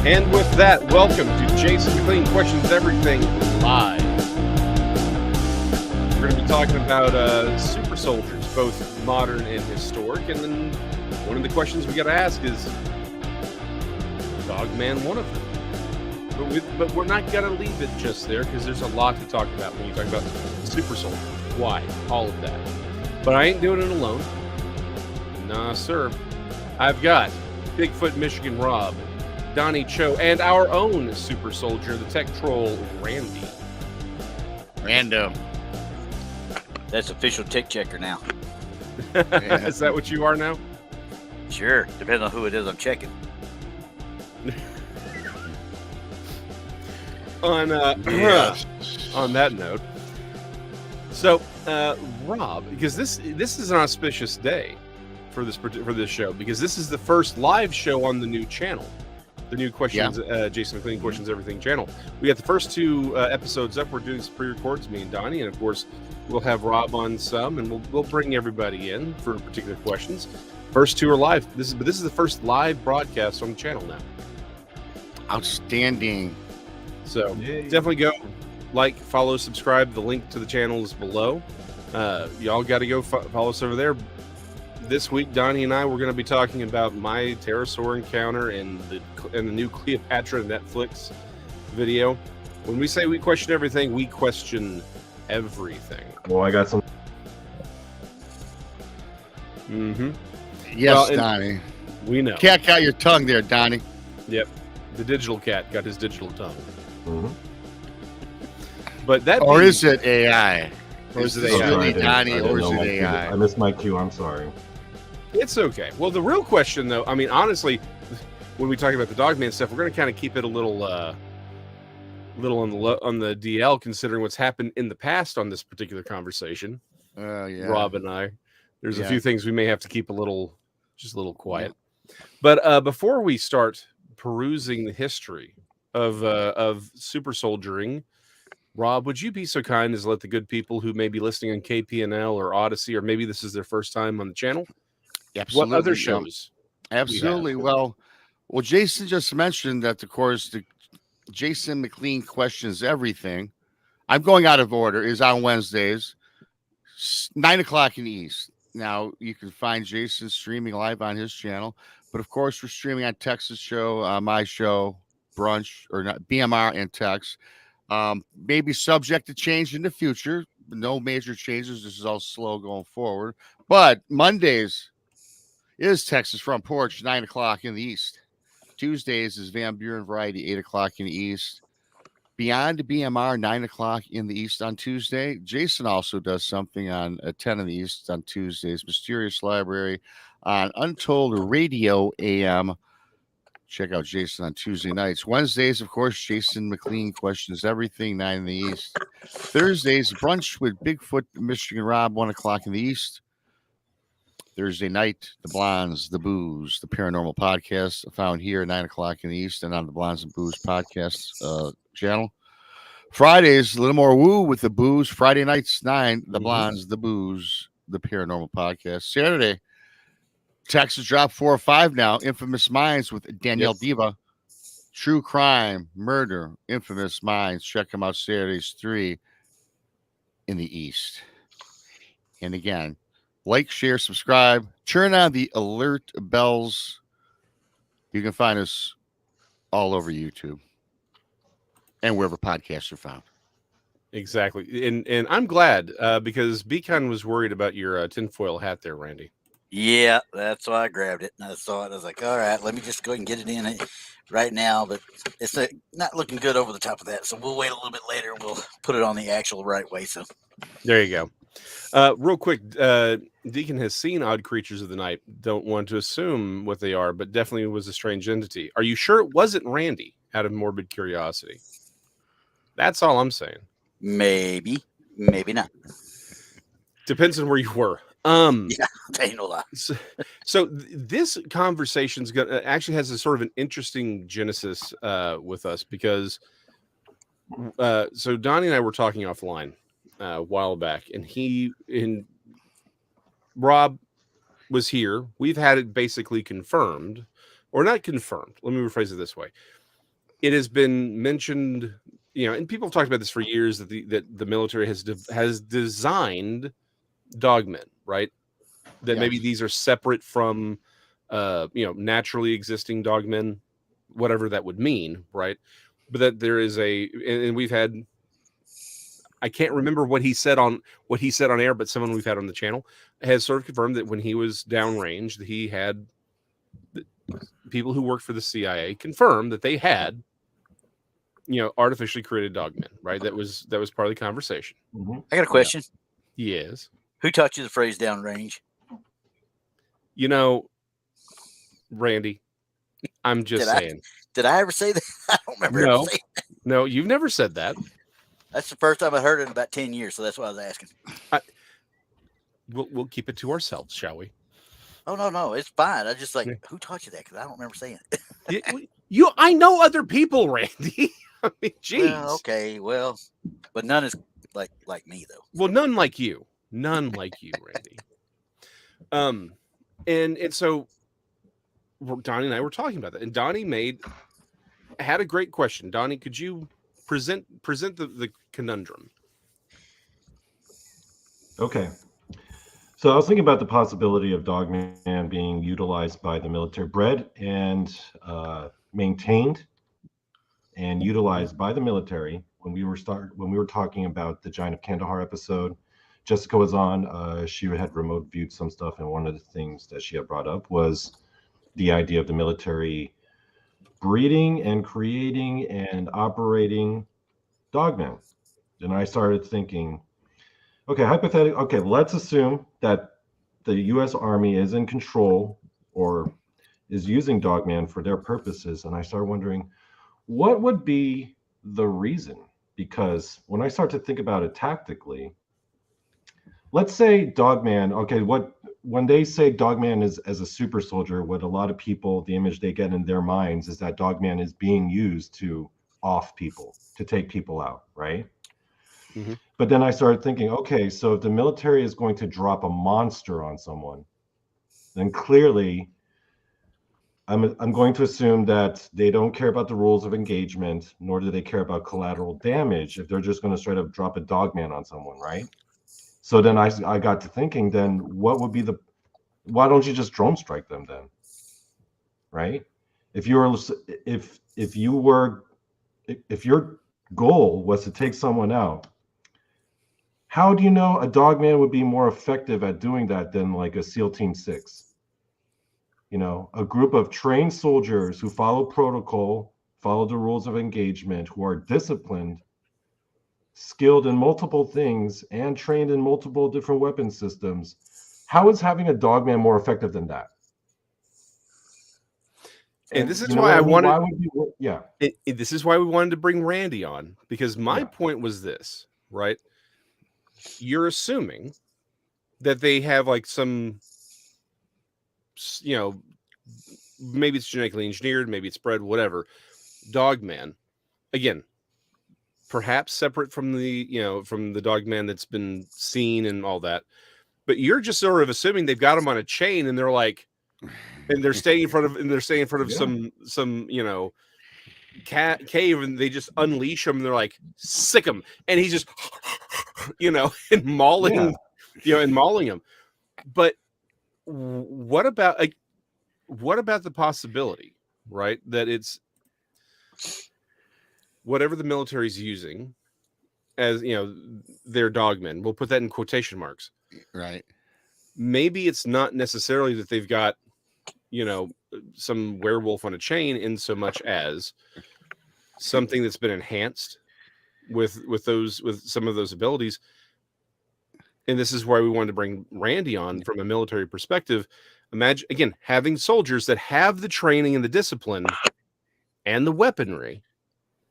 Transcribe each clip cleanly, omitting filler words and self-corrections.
And with that, welcome to Jason McLean Questions Everything Live. We're going to be talking about super soldiers, both modern and historic. And then one of the questions we got to ask is, Dogman one of them? But we're not going to leave it just there, because there's a lot to talk about when you talk about super soldiers. Why? All of that. But I ain't doing it alone. Nah, sir. I've got Bigfoot Michigan Rob, Donnie Cho, and our own super soldier, the tech troll, Randy. Random. That's official tick checker now. Is that what you are now? Sure. Depends on who it is I'm checking. On that note, so Rob, because this is an auspicious day for this show, because this is the first live show on the new channel, the new questions, Jason McLean Questions Everything channel. We got the first two episodes up. We're doing some pre-records, me and Donnie, and of course we'll have Rob on some, and we'll bring everybody in for particular questions. First two are live. This is the first live broadcast on the channel now. Outstanding. So definitely go like, follow, subscribe. The link to the channel is below. Y'all got to go follow us over there. This week, Donnie and I were going to be talking about my pterosaur encounter and the new Cleopatra Netflix video. When we say we question everything, we question everything. Well, I got some. Mm-hmm. Yes, Donnie. We know. Cat got your tongue there, Donnie. Yep. The digital cat got his digital tongue. Mm-hmm. But that or is it AI? Or is it AI? really Donnie, or is it AI? I missed my cue. I'm sorry. It's okay. Well, the real question, though, I mean, honestly, when we talk about the Dogman stuff, we're going to kind of keep it a little on the DL, considering what's happened in the past on this particular conversation. Yeah. Rob and I, there's a few things we may have to keep a little quiet. But before we start perusing the history of super soldiering, Rob, would you be so kind as to let the good people who may be listening on KPNL or Odyssey, or maybe this is their first time on the channel? Absolutely. What other shows? Absolutely. Well, Jason just mentioned that, of course, the Jason McLean Questions Everything, I'm going out of order, is on Wednesdays, 9 o'clock in the East. Now, you can find Jason streaming live on his channel, but of course, we're streaming on Texas Show, my show, Brunch, or not, BMR and Tex. Maybe subject to change in the future. No major changes. This is all slow going forward. But Mondays is Texas Front Porch, 9 o'clock in the East. Tuesdays is Van Buren Variety, 8 o'clock in the East. Beyond BMR, 9 o'clock in the East on Tuesday. Jason also does something on 10 in the East on Tuesdays. Mysterious Library on Untold Radio AM. Check out Jason on Tuesday nights. Wednesdays, of course, Jason McLean Questions Everything, 9 in the East. Thursdays, Brunch with Bigfoot Michigan Rob, 1 o'clock in the East. Thursday night, The Blondes, The Booze, the Paranormal Podcast, found here at 9 o'clock in the East and on the Blondes and Booze podcast channel. Fridays, a little more woo with The Booze. Friday nights, 9, The Blondes, The Booze, the Paranormal Podcast. Saturday, Texas Drop 4 or 5 now. Infamous Minds with Danielle Diva. True Crime, Murder, Infamous Minds. Check them out Saturdays 3 in the East. And again, like, share, subscribe. Turn on the alert bells. You can find us all over YouTube and wherever podcasts are found. Exactly. And I'm glad because Beacon was worried about your tinfoil hat there, Randy. Yeah, that's why I grabbed it. And I saw it. I was like, all right, let me just go ahead and get it in right now. But it's not looking good over the top of that. So we'll wait a little bit later. And we'll put it on the actual right way. So there you go. Real quick, Deacon has seen Odd Creatures of the Night. Don't want to assume what they are, but definitely was a strange entity. Are you sure it wasn't Randy, out of morbid curiosity? That's all I'm saying. Maybe not. Depends on where you were. Yeah, ain't no lie. So this conversation's actually has a sort of an interesting genesis with us because so Donnie and I were talking offline a while back, and Rob was here. We've had it basically confirmed, or not confirmed. Let me rephrase it this way. it has been mentioned, and people have talked about this for years, that the military has designed dogmen, right? That Yes. maybe these are separate from, naturally existing dogmen, whatever that would mean, right? But that there is and we've had, I can't remember what he said on air, but someone we've had on the channel has sort of confirmed that when he was downrange, he had people who worked for the CIA confirm that they had, artificially created dogmen, right? That was part of the conversation. Mhm. I got a question. Yes. Who taught you the phrase downrange? Randy, I'm just saying. Did I ever say that? I don't remember ever saying that. No, you've never said that. That's the first time I heard it in about 10 years, so that's why I was asking. We'll keep it to ourselves, shall we? Oh, no, it's fine. I just who taught you that? Because I don't remember saying it. I know other people, Randy. I mean, geez. Well, okay, but none is like me though. Well, none like you, Randy. And so Donnie and I were talking about that, and Donnie had a great question. Donnie, could you present the conundrum? Okay. So I was thinking about the possibility of Dogman being utilized by the military, bred and maintained and utilized by the military. When we were talking about the Giant of Kandahar episode, Jessica was on. She had remote viewed some stuff, and one of the things that she had brought up was the idea of the military breeding and creating and operating dogmen. And I started thinking, okay, hypothetically, okay, let's assume that the U.S. Army is in control or is using dogman for their purposes. And I started wondering, what would be the reason? Because when I start to think about it tactically, let's say dogman, okay, when they say dogman is as a super soldier, what a lot of people, the image they get in their minds is that dogman is being used to off people, to take people out, right? Mm-hmm. But then I started thinking, okay, so if the military is going to drop a monster on someone, then clearly I'm going to assume that they don't care about the rules of engagement, nor do they care about collateral damage if they're just going to straight up drop a dogman on someone, right? So then I got to thinking, then what would be why don't you just drone strike them then? Right? If your goal was to take someone out, how do you know a dogman would be more effective at doing that than like a SEAL Team 6? A group of trained soldiers who follow protocol, follow the rules of engagement, who are disciplined, skilled in multiple things, and trained in multiple different weapon systems. How is having a dogman more effective than that? And this is why I wanted. Why would you? Yeah. This is why we wanted to bring Randy on, because my point was this, right? You're assuming that they have like some, maybe it's genetically engineered, maybe it's bred, whatever, dogman. Again, perhaps separate from the dogman that's been seen and all that. But you're just sort of assuming they've got them on a chain, and they're like, and they're staying in front of some cave, and they just unleash him, and they're like, sick him, and he's just and mauling him. But what about the possibility, right, that it's whatever the military's using as their dogmen, we'll put that in quotation marks, right? Maybe it's not necessarily that they've got some werewolf on a chain, in so much as something that's been enhanced with some of those abilities. And this is why we wanted to bring Randy on from a military perspective. Imagine, again, having soldiers that have the training and the discipline and the weaponry,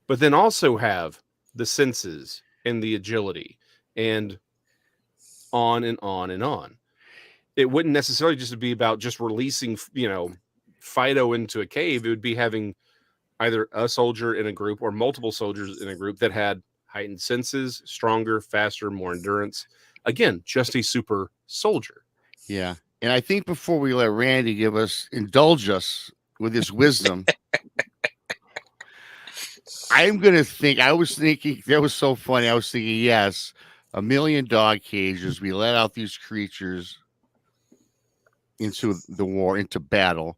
but then also have the senses and the agility and on and on and on. It wouldn't necessarily just be about just releasing, Fido into a cave. It would be having either a soldier in a group or multiple soldiers in a group that had heightened senses, stronger, faster, more endurance. Again, just a super soldier. Yeah. And I think before we let Randy indulge us with his wisdom, I'm gonna think. I was thinking that was so funny. I was thinking, yes, 1,000,000 dog cages. We let out these creatures into the war, into battle.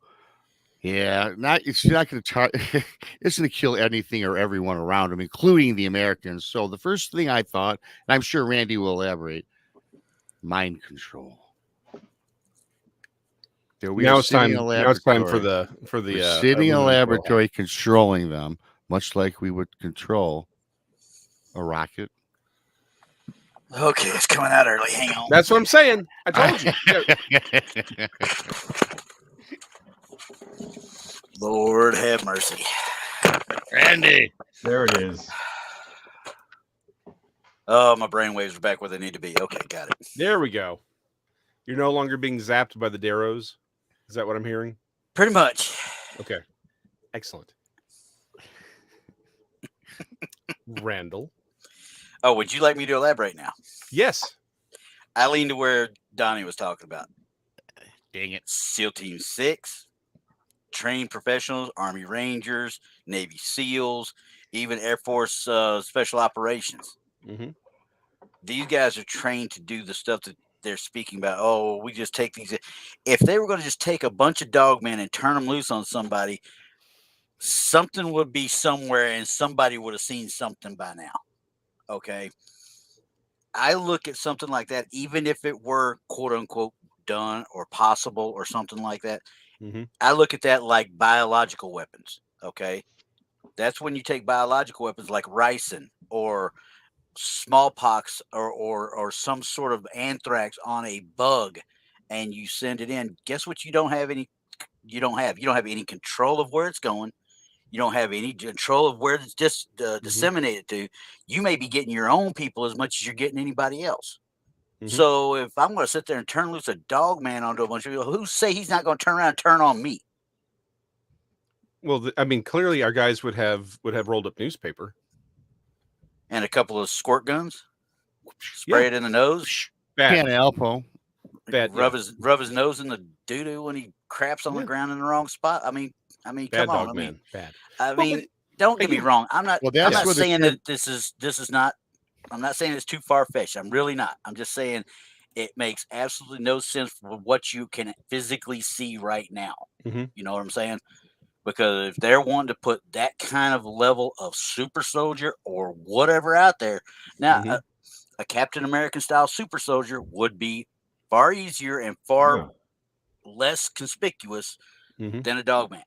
Yeah, it's not going to it's going to kill anything or everyone around them, including the Americans. So the first thing I thought, and I'm sure Randy will elaborate, mind control. There we Now are it's sitting time. in a Now it's time laboratory. for the We're sitting in a aluminum foil hat. laboratory controlling them, much like we would control a rocket. Okay, it's coming out early. Hang on. That's what I'm saying. I told you. Yeah. Lord have mercy. Randy. There it is. Oh, my brainwaves are back where they need to be. Okay, got it. There we go. You're no longer being zapped by the Darrows. Is that what I'm hearing? Pretty much. Okay. Excellent. Randall. Oh, would you like me to elaborate now? Yes. I lean to where Donnie was talking about. Dang it. SEAL Team 6, trained professionals, Army Rangers, Navy SEALs, even Air Force Special Operations. Mm-hmm. These guys are trained to do the stuff that they're speaking about. Oh, we just take these. If they were going to just take a bunch of dogmen and turn them loose on somebody, something would be somewhere and somebody would have seen something by now. Okay. I look at something like that, even if it were quote unquote done or possible or something like that. Mm-hmm. I look at that like biological weapons. Okay. That's when you take biological weapons like ricin or smallpox or some sort of anthrax on a bug and you send it in. Guess what? You don't have any control of where it's going. You don't have any control of where it's just disseminated to. You may be getting your own people as much as you're getting anybody else. Mm-hmm. So if I'm going to sit there and turn loose a dog man onto a bunch of people, who say he's not going to turn around and turn on me? Well, I mean, clearly our guys would have rolled up newspaper and a couple of squirt guns, spray it in the nose, Can Alpo. rub his nose in the doo doo when he craps on the ground in the wrong spot. I mean, bad come on, dog man, bad. I mean, don't get me wrong. I'm not saying that this is not. I'm not saying it's too far fetched. I'm really not. I'm just saying it makes absolutely no sense for what you can physically see right now. Mm-hmm. You know what I'm saying? Because if they're wanting to put that kind of level of super soldier or whatever out there, now a Captain American style super soldier would be far easier and far less conspicuous than a dogman.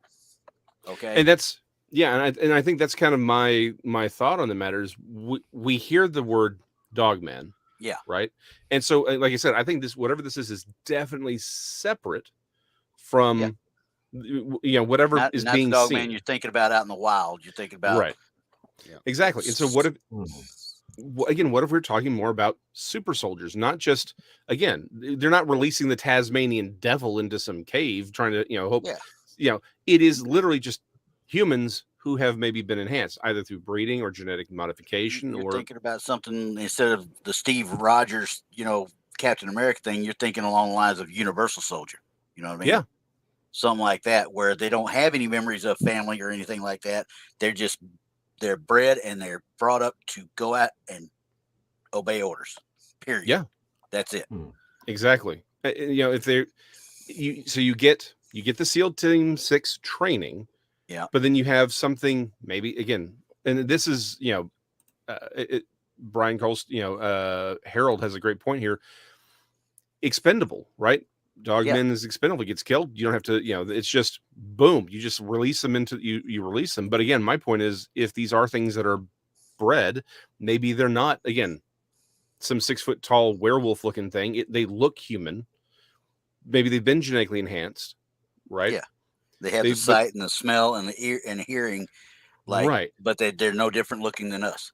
Okay, and that's and I think that's kind of my thought on the matter is we hear the word dogman, right, and so like I said, I think whatever this is definitely separate from. Whatever is not being the dog seen. man you're thinking about out in the wild. You're thinking about right, exactly. And so, what if we're talking more about super soldiers? Not just they're not releasing the Tasmanian devil into some cave trying to hope. It is literally just humans who have maybe been enhanced either through breeding or genetic modification. You're thinking about something instead of the Steve Rogers, Captain America thing. You're thinking along the lines of Universal Soldier. You know what I mean? Yeah. Something like that, where they don't have any memories of family or anything like that. They're bred and they're brought up to go out and obey orders. Period. Yeah, that's it. Exactly. If you get the SEAL Team 6 training, but then you have something maybe again, and this is Brian Coles, Harold has a great point here. Expendable, right? Dogman is expendable. He gets killed. You don't have to, it's just boom. You just release them you release them. But again, my point is if these are things that are bred, maybe they're not, again, some 6 foot tall werewolf looking thing. They look human. Maybe they've been genetically enhanced, right? Yeah. They have the sight and the smell and the ear and the hearing, right. But they're no different looking than us.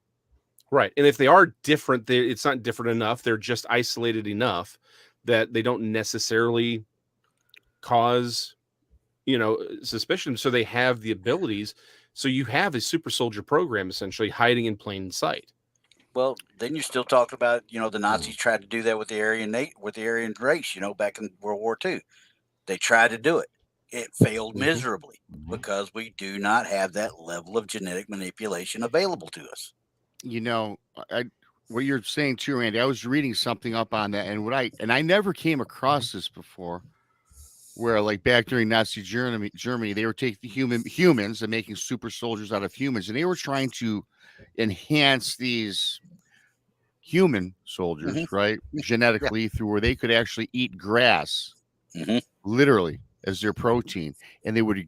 Right. And if they are different, it's not different enough. They're just isolated enough that they don't necessarily cause, suspicion. So they have the abilities. So you have a super soldier program essentially hiding in plain sight. Well, then you're still talking about, the Nazis tried to do that with the Aryan race, back in World War II. They tried to do it. It failed Mhm. miserably because we do not have that level of genetic manipulation available to us. You know, what you're saying too, Randy. I was reading something up on that, and I never came across this before. Where like back during Nazi Germany, they were taking humans and making super soldiers out of humans, and they were trying to enhance these human soldiers, Mhm. right, genetically through where they could actually eat grass, Mhm. literally as their protein, and they would they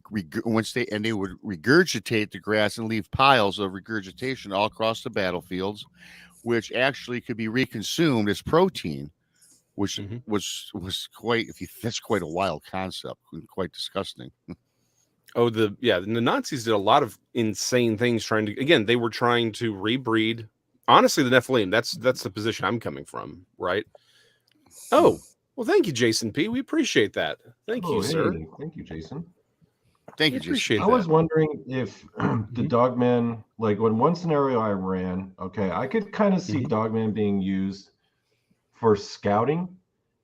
would regurgitate the grass and leave piles of regurgitation all across the battlefields, which actually could be reconsumed as protein, which Mhm. was quite that's quite a wild concept and quite disgusting. Oh, the Nazis did a lot of insane things they were trying to rebreed. Honestly, the Nephilim, that's the position I'm coming from, right? Oh, well, thank you, Jason P. We appreciate that. Thank you, Oh, sir. hey, thank you, Jason. Thank We you, Jason. appreciate I that. was wondering if the Mhm. Dogman, like when one scenario I ran, okay, I could kind of see Mhm. Dogman being used for scouting.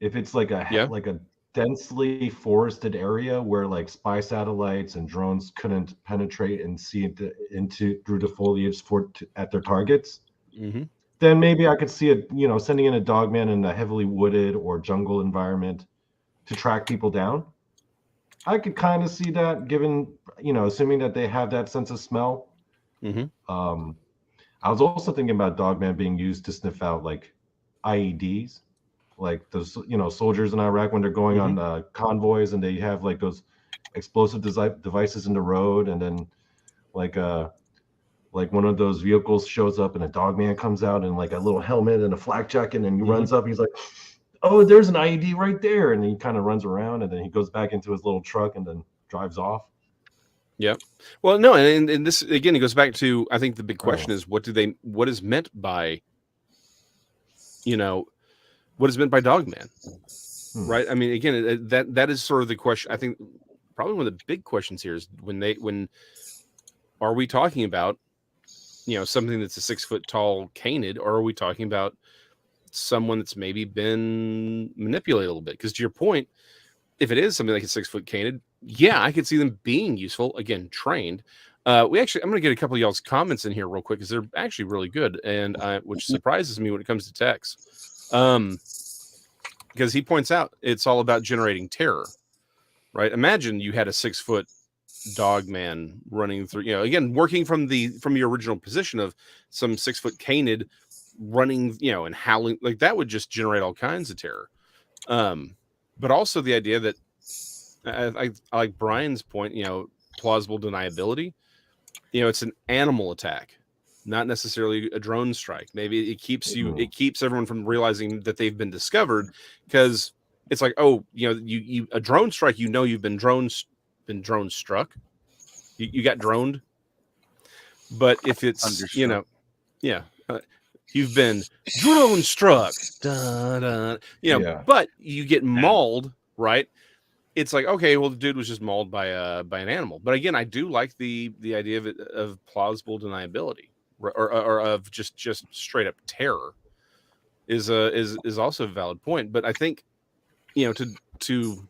If it's like Yeah. a densely forested area where like spy satellites and drones couldn't penetrate and see into through the foliage at their targets, Mm-hmm. then maybe I could see it, sending in a Dogman in a heavily wooded or jungle environment to track people down. I could kind of see that, given, assuming that they have that sense of smell. Mm-hmm. Um, I was also thinking about Dogman being used to sniff out like IEDs, like those, soldiers in Iraq when they're going Mm-hmm. on convoys and they have like those explosive devices in the road, and then like like one of those vehicles shows up and a Dogman comes out in like a little helmet and a flak jacket, and he Mm-hmm. runs up. He's like, "Oh, there's an IED right there," and he kind of runs around, and then he goes back into his little truck and then drives off. Yeah. Well, no, and this again, it goes back to, I think the big Oh. question is what is meant by, what is meant by Dogman, right? I mean, again, that is sort of the question. I think probably one of the big questions here is when are we talking about, something that's a 6 foot tall canid, or are we talking about someone that's maybe been manipulated a little bit? Because to your point, if it is something like a 6 foot canid, yeah, I could see them being useful. Again, trained. I'm going to get a couple of y'all's comments in here real quick because they're actually really good, and which surprises me when it comes to text. Because he points out it's all about generating terror, right? Imagine you had a 6 foot Dogman running through, again, working from your original position of some 6 foot canid running, and howling, like that would just generate all kinds of terror. But also the idea that I like Brian's point, plausible deniability. It's an animal attack, not necessarily a drone strike. Maybe it keeps everyone from realizing that they've been discovered, because it's like, oh, you a drone strike, you've been drone struck. You got droned. But if it's, Understood. yeah, you've been drone struck, dun, dun, Yeah. but you get mauled, right? It's like, okay, well, the dude was just mauled by an animal. But again, I do like the idea of plausible deniability, or of just straight up terror is also a valid point. But I think, to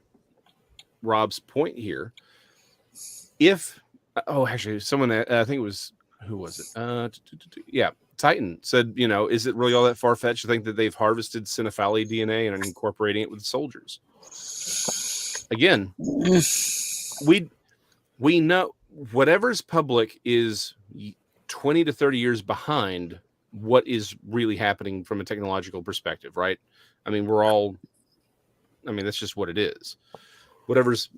Rob's point here, if actually someone, I think it was, who was it? Yeah, Titan said, is it really all that far fetched to think that they've harvested Cinephali DNA and are incorporating it with soldiers? Again, we know whatever's public is 20 to 30 years behind what is really happening from a technological perspective, right? I mean, that's just what it is. Whatever's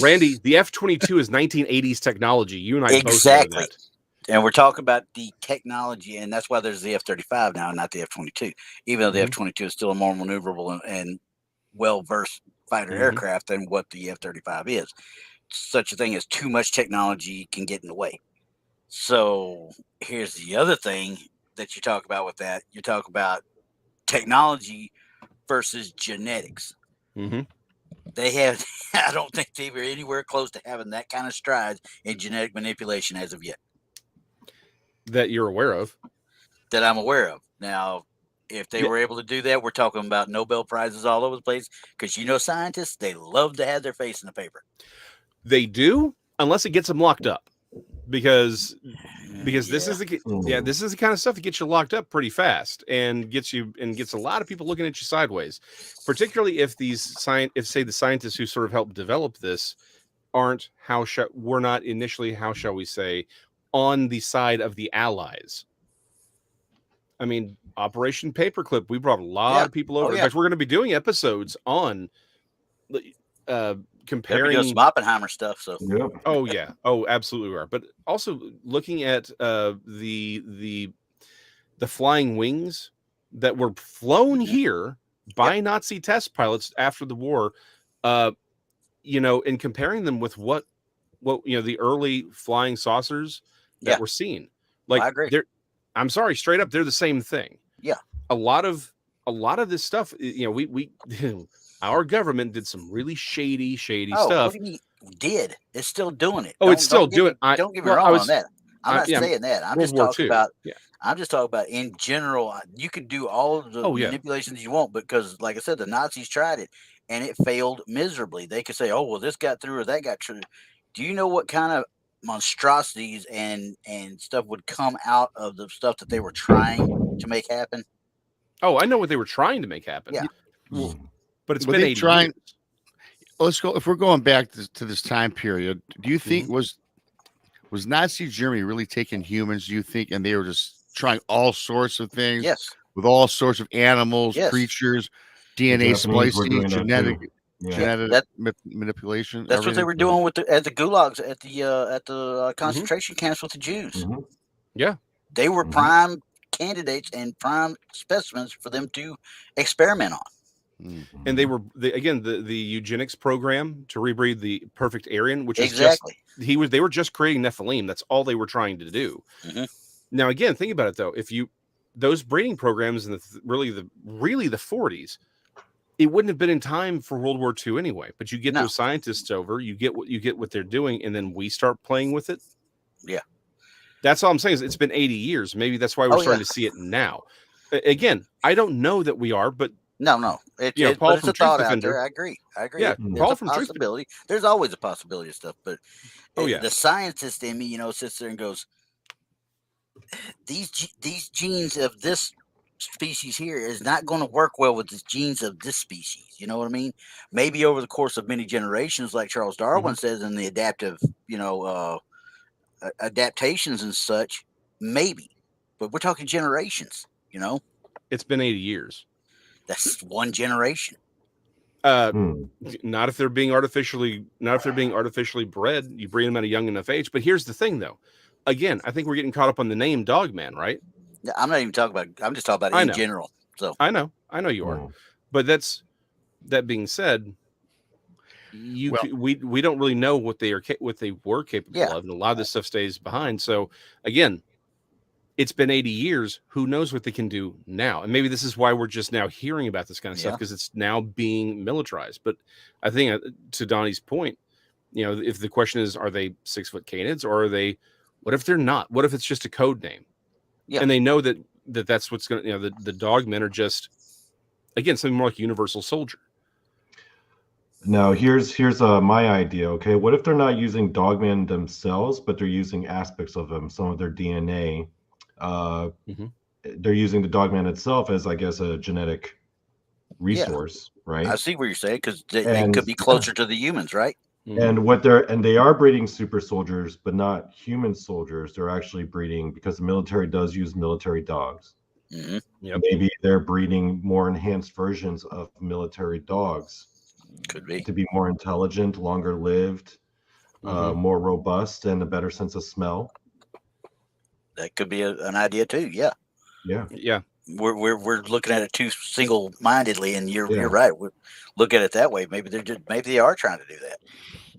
Randy, the F-22 is 1980s technology. You and I both know that. And we're talking about the technology, and that's why there's the F-35 now, not the F-22. Even though the F-22 is still a more maneuverable and well-versed fighter aircraft than what the F-35 is. Such a thing as too much technology can get in the way. So here's the other thing that you talk about with that. You talk about technology versus genetics. They have, I don't think they were anywhere close to having that kind of strides in genetic manipulation as of yet. That you're aware of. That I'm aware of. Now, If they were able to do that, we're talking about Nobel Prizes all over the place. Because scientists, they love to have their face in the paper. They do, unless it gets them locked up, because this is this is the kind of stuff that gets you locked up pretty fast and gets a lot of people looking at you sideways, particularly if the scientists who sort of helped develop this aren't we're not initially, how shall we say, on the side of the Allies. I mean, Operation Paperclip, we brought a lot of people over. In fact, we're going to be doing episodes on comparing some Oppenheimer stuff. So oh absolutely we are. But also looking at the flying wings that were flown here by Nazi test pilots after the war, and comparing them with what the early flying saucers that were seen. Like, I agree. I'm sorry, straight up, they're the same thing. Yeah. A lot of this stuff, we our government did some really shady stuff. What do you mean did? It's still doing it. It's still doing it. Don't get me wrong on that. I'm not saying that. I'm just talking about I'm just talking about in general. You can do all of the manipulations you want, because like I said, the Nazis tried it and it failed miserably. They could say, oh, well, this got through or that got through. Do you know what kind of monstrosities and stuff would come out of the stuff that they were trying to make happen? Oh, I know what they were trying to make happen. Yeah. Well, but it's been 80 years. Let's go. If we're going back to this time period, do you think was Nazi Germany really taking humans? Do you think, and they were just trying all sorts of things? Yes. With all sorts of animals, creatures, DNA splicing, genetic manipulation. That's what they were doing at the gulags at the concentration camps with the Jews. Yeah, they were prime candidates and prime specimens for them to experiment on. And they were the eugenics program to rebreed the perfect Aryan, which is they were just creating Nephilim. That's all they were trying to do. Now, again, think about it though. If those breeding programs in the really the 40s, it wouldn't have been in time for World War II anyway. But you get those scientists over, you get what they're doing, and then we start playing with it. Yeah, that's all I'm saying. Is it's been 80 years. Maybe that's why we're starting to see it now. Again, I don't know that we are, but no, Paul but it's from a thought Defender, out there. I agree. Yeah, There's Paul a from possibility. There's always a possibility of stuff, but the scientist in me, sits there and goes, these genes of this species here is not going to work well with the genes of this species. You know what I mean? Maybe over the course of many generations, like Charles Darwin says in the adaptive, adaptations and such, maybe, but we're talking generations. It's been 80 years. That's one generation. Not if they're being artificially bred. You breed them at a young enough age. But here's the thing, though. Again, I think we're getting caught up on the name Dogman, right? I'm not even talking about. I'm just talking about in general. So I know you are. But that being said, we don't really know what they were capable of, and a lot of this stuff stays behind. So again, it's been 80 years. Who knows what they can do now? And maybe this is why we're just now hearing about this kind of stuff, because it's now being militarized. But I think, to Donnie's point, if the question is, are they 6-foot canids, or are they? What if they're not? What if it's just a code name? Yeah. And they know that's what's going to, the Dogmen are just, again, something more like Universal Soldier. Now, here's my idea. Okay, what if they're not using Dogmen themselves, but they're using aspects of them, some of their DNA? They're using the Dogman itself as, I guess, a genetic resource, right? I see what you're saying, because they could be closer to the humans, right? And they are breeding super soldiers, but not human soldiers. They're actually breeding, because the military does use military dogs. Maybe they're breeding more enhanced versions of military dogs. Could be. To be more intelligent, longer lived, more robust, and a better sense of smell. That could be an idea too. Yeah. We're looking at it too single-mindedly, and you're right. We look at it that way. Maybe they are trying to do that.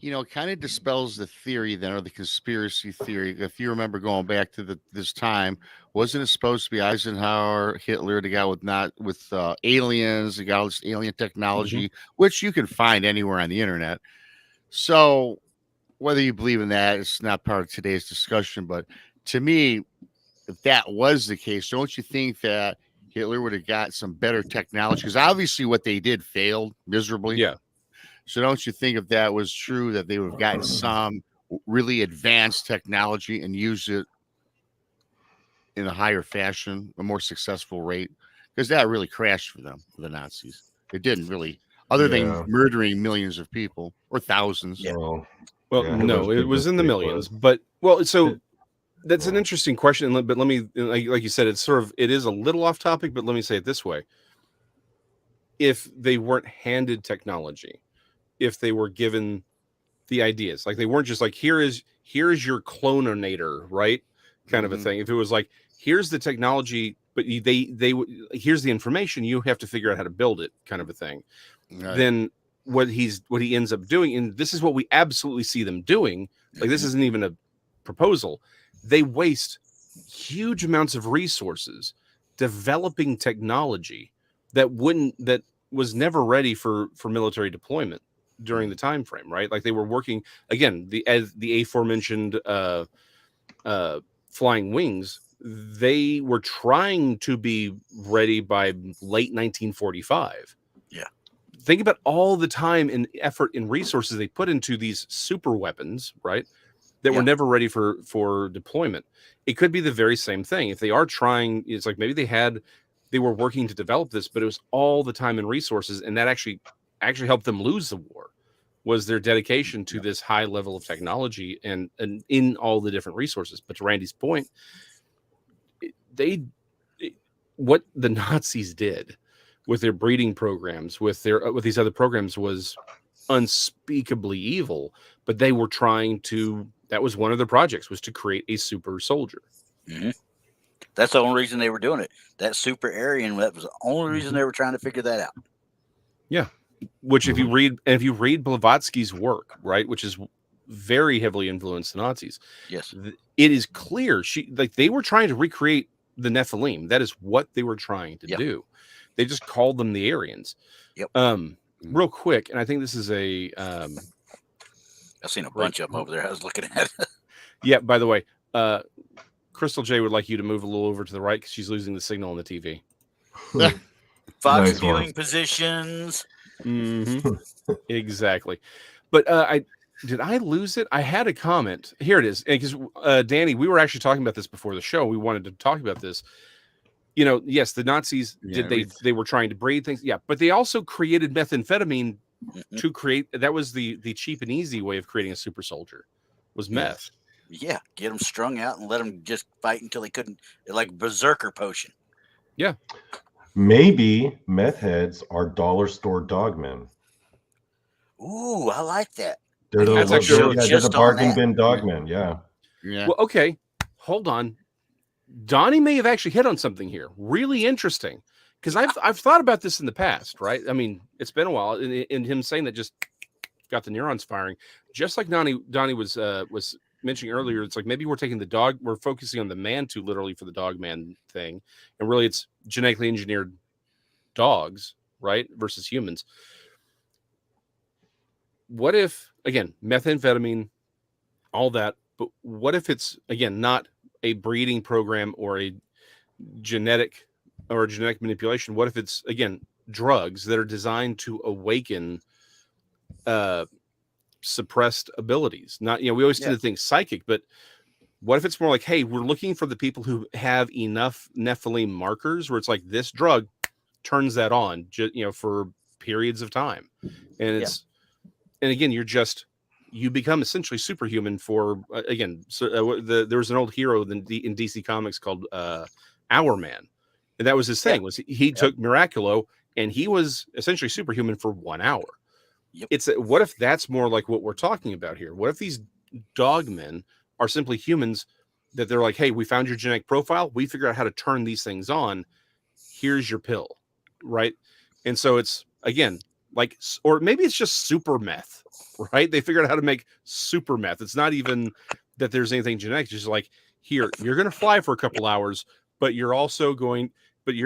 It kind of dispels the theory then, or the conspiracy theory. If you remember going back to this time, wasn't it supposed to be Eisenhower, Hitler, the guy with aliens, the guy with alien technology, which you can find anywhere on the internet. So whether you believe in that, it's not part of today's discussion. But to me, if that was the case, don't you think that Hitler would have got some better technology, because obviously what they did failed miserably. Yeah. So don't you think if that was true, that they would have gotten some really advanced technology and used it in a higher fashion, a more successful rate? Because that really crashed for them, for the Nazis. It didn't really, other than murdering millions of people or thousands. Yeah. Well, yeah, no, it was in the millions. But so that's an interesting question. But let me, like you said, it is a little off topic. But let me say it this way: if they weren't handed technology, if they were given the ideas, like they weren't just like, here is your cloninator, right? Kind of a thing. If it was like, here's the technology, but here's the information, you have to figure out how to build it, kind of a thing. Right. Then what he ends up doing, and this is what we absolutely see them doing, like this isn't even a proposal, they waste huge amounts of resources developing technology that was never ready for military deployment during the time frame, right? Like they were working again, as the aforementioned flying wings, they were trying to be ready by late 1945. Yeah. Think about all the time and effort and resources they put into these super weapons, right? That were never ready for deployment. It could be the very same thing. If they are trying, it's like maybe they were working to develop this, but it was all the time and resources, and that actually helped them lose the war, was their dedication to this high level of technology and in all the different resources. But to Randy's point, what the Nazis did with their breeding programs, with these other programs, was unspeakably evil. But they were trying to, that was one of their projects, was to create a super soldier. Mm-hmm. That's the only reason they were doing it. That super Aryan, that was the only reason they were trying to figure that out. Yeah. Which if you read Blavatsky's work, right, which is very heavily influenced the Nazis. Yes. It is clear they were trying to recreate the Nephilim. That is what they were trying to do. They just called them the Aryans. Yep. Real quick, and I think this is I've seen a bunch of them over there. I was looking at it. Yeah, by the way, Crystal J would like you to move a little over to the right because she's losing the signal on the TV. Fox viewing positions. Mm-hmm. Exactly. But did I lose it? I had a comment. Here it is. Because Danny, we were actually talking about this before the show. We wanted to talk about this. Yes, the Nazis they were trying to breed things. Yeah, but they also created methamphetamine to create. That was the cheap and easy way of creating a super soldier, was meth. Yeah, get them strung out and let them just fight until they couldn't, like berserker potion. Yeah. Maybe meth heads are dollar store dogmen. Ooh, I like that. They're the bargain bin dogmen. Yeah. Well, okay. Hold on. Donnie may have actually hit on something here. Really interesting. Because I've thought about this in the past, right? I mean, it's been a while, and him saying that just got the neurons firing. Just like Donnie was mentioning earlier, it's like maybe we're focusing on the man too literally for the dog man thing, and really it's genetically engineered dogs, right, versus humans. What if, again, methamphetamine, all that, but what if it's, again, not a breeding program or a genetic manipulation? What if it's, again, drugs that are designed to awaken suppressed abilities? Not, we always tend to think psychic, but what if it's more like, hey, we're looking for the people who have enough Nephilim markers where it's like this drug turns that on, for periods of time, and it's, and again, you become essentially superhuman for again. So there was an old hero in DC Comics called Hour Man, and that was his thing. Was he took Miraculo and he was essentially superhuman for 1 hour. Yep. It's what if that's more like what we're talking about here? What if these dogmen are simply humans that they're like, hey, we found your genetic profile, we figured out how to turn these things on. Here's your pill, right? And so it's, again, like, or maybe it's just super meth, right? They figured out how to make super meth. It's not even that there's anything genetic. It's just like, here, you're going to fly for a couple hours, but you're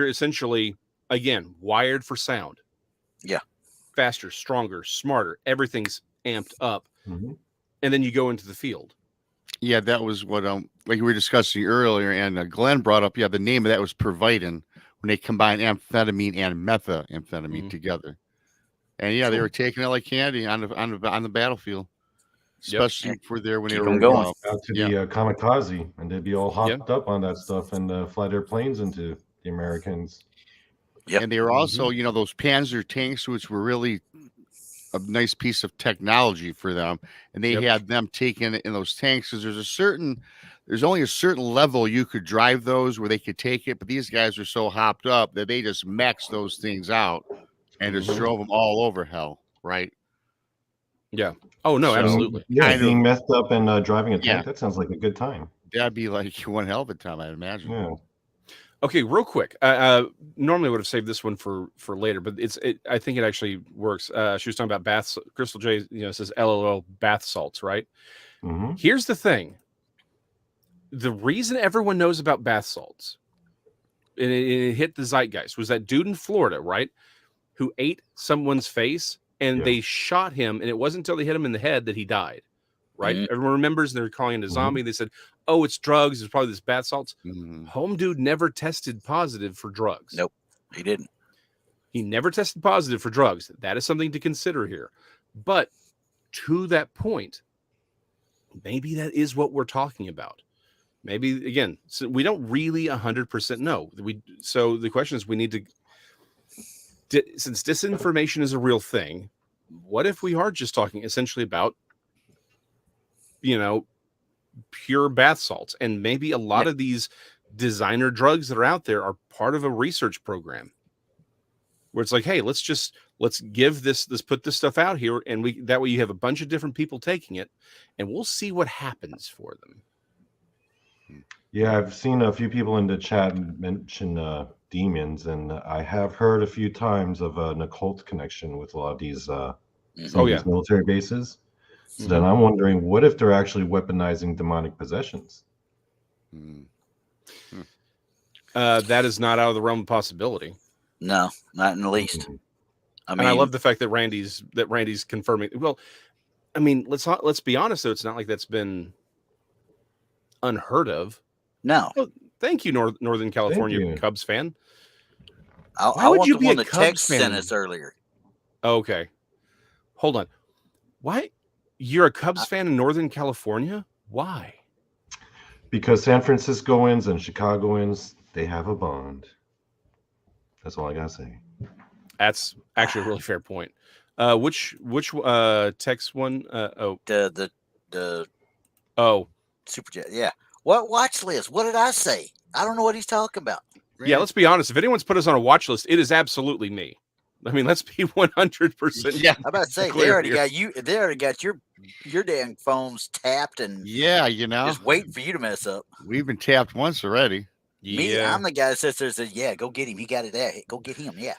essentially, again, wired for sound. Yeah. Faster, stronger, smarter. Everything's amped up. Mm-hmm. And then you go into the field. Yeah, that was what like we were discussing earlier, and Glenn brought up. Yeah, the name of that was Pervitin, when they combine amphetamine and methamphetamine Mhm. together. And yeah, they were taking it like candy on the battlefield, Yep. especially for there when they Keep were 'em going. Out to yeah. the kamikaze, and they'd be all Yeah. hopped up on that stuff and fly their planes into the Americans. Yep. And they were also, those Panzer tanks, which were really a nice piece of technology for them. And they Yep. had them taken in those tanks because there's only a certain level you could drive those where they could take it. But these guys are so hopped up that they just maxed those things out and just Mhm. drove them all over hell. Right. Yeah. Oh no, So, absolutely. Yeah, kind being of, messed up and driving a yeah, tank, that sounds like a good time. that'd be like one hell of a time, I'd imagine. Yeah. Okay, real quick. Normally would have saved this one for later, but I think it actually works. She was talking about baths. Crystal J, says LOL bath salts, right? Mm-hmm. Here's the thing. The reason everyone knows about bath salts, and it hit the zeitgeist, was that dude in Florida, right, who ate someone's face, and they shot him, and it wasn't until they hit him in the head that he died, right? Mhm. Everyone remembers, and they're calling it a zombie. They said, oh, it's drugs. It's probably this bath salts. Home dude never tested positive for drugs. Nope, he didn't. He never tested positive for drugs. That is something to consider here. But to that point, maybe that is what we're talking about. Maybe, again, so we don't really 100% know. So the question is, we need to, since disinformation is a real thing, what if we are just talking essentially about, pure bath salts? And maybe a lot of these designer drugs that are out there are part of a research program where it's like, hey, let's put this stuff out here, and that way you have a bunch of different people taking it, and we'll see what happens for them. Yeah, I've seen a few people in the chat mention demons, and I have heard a few times of an occult connection with a lot of these these military bases. So then I'm wondering, what if they're actually weaponizing demonic possessions? That is not out of the realm of possibility. No, not in the least. I mean, and I love the fact that Randy's confirming. Well, I mean, let's be honest though. It's not like that's been unheard of. No. Oh, thank you, Northern California Cubs fan. Why would you be a Cubs fan? Sent us earlier. Okay, hold on. Why you're a Cubs fan in Northern California? Why? Because San Franciscoans and Chicagoans, they have a bond. That's all I gotta say. That's actually a really fair point. Which text one? The Superjet. Yeah. What watch list? What did I say? I don't know what he's talking about. Yeah, let's be honest. If anyone's put us on a watch list, it is absolutely me. I mean, let's be 100%. Yeah, I'm about to say they already got you. They already got your damn phones tapped and just waiting for you to mess up. We've been tapped once already. Me, I'm the guy that sits there and says, "Yeah, go get him. He got it there. Go get him." Yeah.